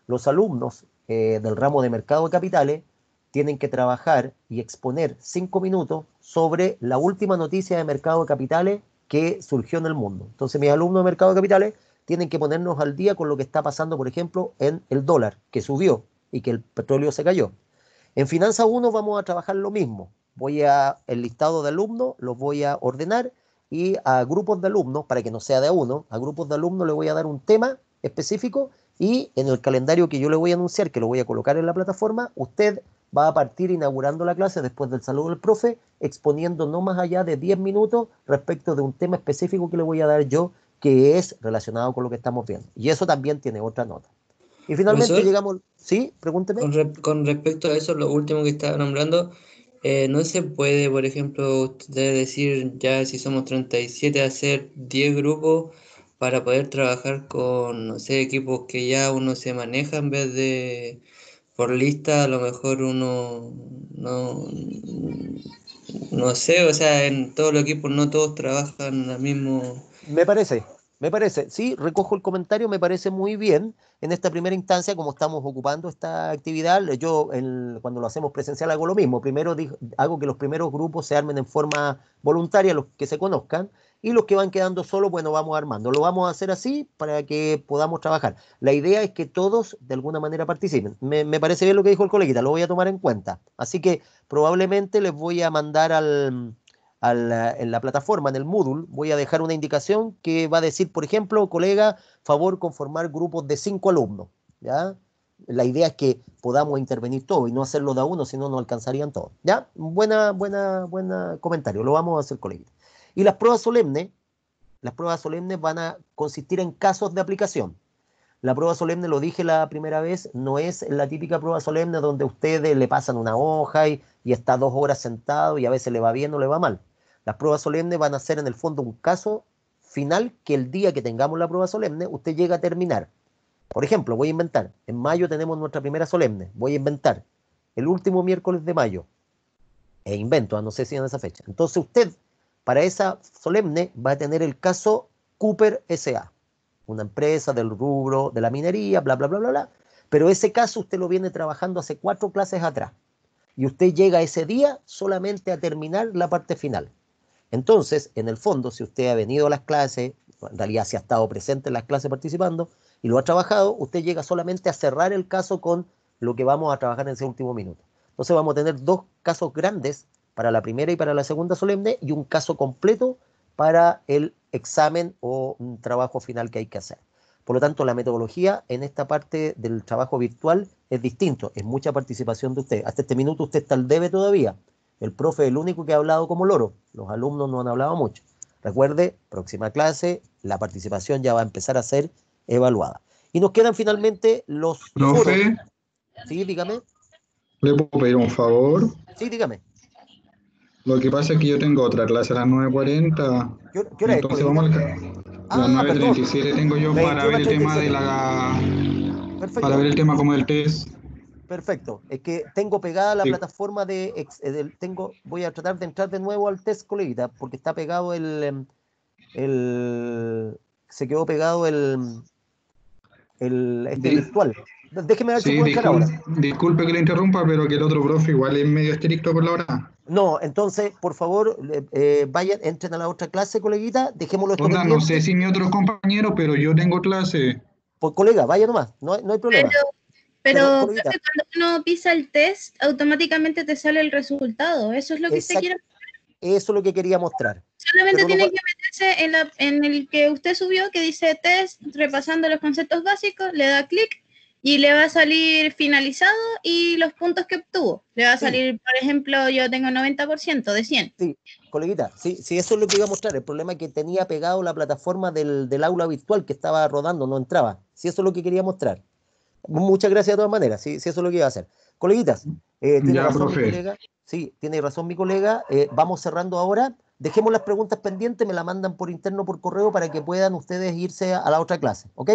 Los alumnos del ramo de mercado de capitales tienen que trabajar y exponer 5 minutos sobre la última noticia de mercado de capitales que surgió en el mundo. Entonces, mis alumnos de mercado de capitales tienen que ponernos al día con lo que está pasando, por ejemplo, en el dólar, que subió y que el petróleo se cayó. En Finanzas 1 vamos a trabajar lo mismo. El listado de alumnos los voy a ordenar y a grupos de alumnos, para que no sea de a uno, a grupos de alumnos le voy a dar un tema específico y en el calendario que yo le voy a anunciar, que lo voy a colocar en la plataforma, usted va a partir inaugurando la clase después del saludo del profe, exponiendo no más allá de 10 minutos respecto de un tema específico que le voy a dar yo, que es relacionado con lo que estamos viendo. Y eso también tiene otra nota. Y finalmente Profesor, llegamos... ¿Sí? Pregúnteme. con respecto a eso, lo último que estaba nombrando, no se puede, por ejemplo, usted decir ya si somos 37, hacer 10 grupos para poder trabajar con, no sé, equipos que ya uno se maneja en vez de por lista, a lo mejor uno no sé, o sea, en todos los equipos no todos trabajan al mismo. Me parece, sí, recojo el comentario, me parece muy bien. En esta primera instancia, como estamos ocupando esta actividad, yo cuando lo hacemos presencial hago lo mismo. Primero hago que los primeros grupos se armen en forma voluntaria, los que se conozcan, y los que van quedando solos, bueno, vamos armando. Lo vamos a hacer así para que podamos trabajar. La idea es que todos de alguna manera participen. Me parece bien lo que dijo el coleguita, lo voy a tomar en cuenta. Así que probablemente les voy a mandar en la plataforma, en el Moodle, voy a dejar una indicación que va a decir, por ejemplo, colega, favor conformar grupos de 5 alumnos, ¿ya? La idea es que podamos intervenir todos y no hacerlo de a uno, si no, no alcanzarían todos, ¿ya? Buena comentario, lo vamos a hacer, colega. Y las pruebas solemnes van a consistir en casos de aplicación. La prueba solemne, lo dije la primera vez, no es la típica prueba solemne donde ustedes le pasan una hoja y está 2 horas sentado y a veces le va bien o le va mal. Las pruebas solemnes van a ser en el fondo un caso final que el día que tengamos la prueba solemne usted llega a terminar. Por ejemplo, voy a inventar, en mayo tenemos nuestra primera solemne, voy a inventar el último miércoles de mayo, invento, no sé si en esa fecha. Entonces usted, para esa solemne, va a tener el caso Cooper S.A., una empresa del rubro de la minería, bla, bla, bla, bla, bla, pero ese caso usted lo viene trabajando hace 4 clases atrás, y usted llega ese día solamente a terminar la parte final. Entonces, en el fondo, si usted ha venido a las clases, en realidad si ha estado presente en las clases participando y lo ha trabajado, usted llega solamente a cerrar el caso con lo que vamos a trabajar en ese último minuto. Entonces vamos a tener 2 casos grandes para la primera y para la segunda solemne y un caso completo para el examen o un trabajo final que hay que hacer. Por lo tanto, la metodología en esta parte del trabajo virtual es distinto, es mucha participación de usted. Hasta este minuto usted está al debe todavía, El profe es el único que ha hablado como loro. Los alumnos no han hablado mucho. Recuerde, próxima clase, la participación ya va a empezar a ser evaluada. Y nos quedan finalmente los foros. Profe, Sí, dígame. ¿le puedo pedir un favor? Sí, dígame. Lo que pasa es que yo tengo otra clase a las 9:40. ¿Qué hora es, Entonces vamos a las 9:37 tengo yo para ver el tema de Perfecto. para ver el tema como del test. Perfecto. Es que tengo pegada la Sí. plataforma voy a tratar de entrar de nuevo al test, coleguita, porque está pegado se quedó pegado virtual. Déjeme ver si puedo entrar ahora. Disculpe que le interrumpa, pero que el otro profe igual es medio estricto con la hora. No, entonces, por favor, vayan, entren a la otra clase, coleguita, dejémoslo esto Onda, no pendiente. sé si mi otro compañero, pero yo tengo clase. Pues, colega, vaya nomás, no hay problema. Pero coleguita, profe, cuando uno pisa el test, automáticamente te sale el resultado. ¿Eso es lo que usted quiere? eso es lo que quería mostrar. Solamente Pero tiene que meterse en el que usted subió, que dice test, repasando los conceptos básicos, le da clic y le va a salir finalizado y los puntos que obtuvo. Le va a salir, por ejemplo, yo tengo 90% de 100. Sí, coleguita, sí, eso es lo que iba a mostrar. El problema es que tenía pegado la plataforma del aula virtual que estaba rodando, no entraba. Sí, eso es lo que quería mostrar. Muchas gracias de todas maneras, sí, eso es lo que iba a hacer. Coleguitas, tiene Ya, razón profe. mi colega. Sí, tiene razón mi colega. Vamos cerrando ahora. Dejemos las preguntas pendientes, me la mandan por interno, por correo, para que puedan ustedes irse a la otra clase, ¿ok?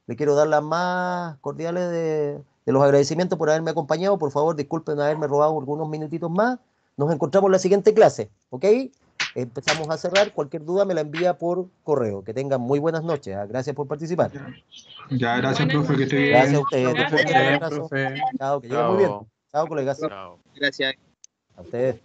Le quiero dar las más cordiales de los agradecimientos por haberme acompañado. Por favor, disculpen haberme robado algunos minutitos más. Nos encontramos en la siguiente clase, ¿ok? Empezamos a cerrar. Cualquier duda me la envía por correo. Que tengan muy buenas noches. Gracias por participar. Ya, gracias, profe, que esté bien. Gracias a ustedes. Gracias. Un fuerte abrazo. Chao, que lleguen muy bien. Chao, colegas. Gracias. A ustedes.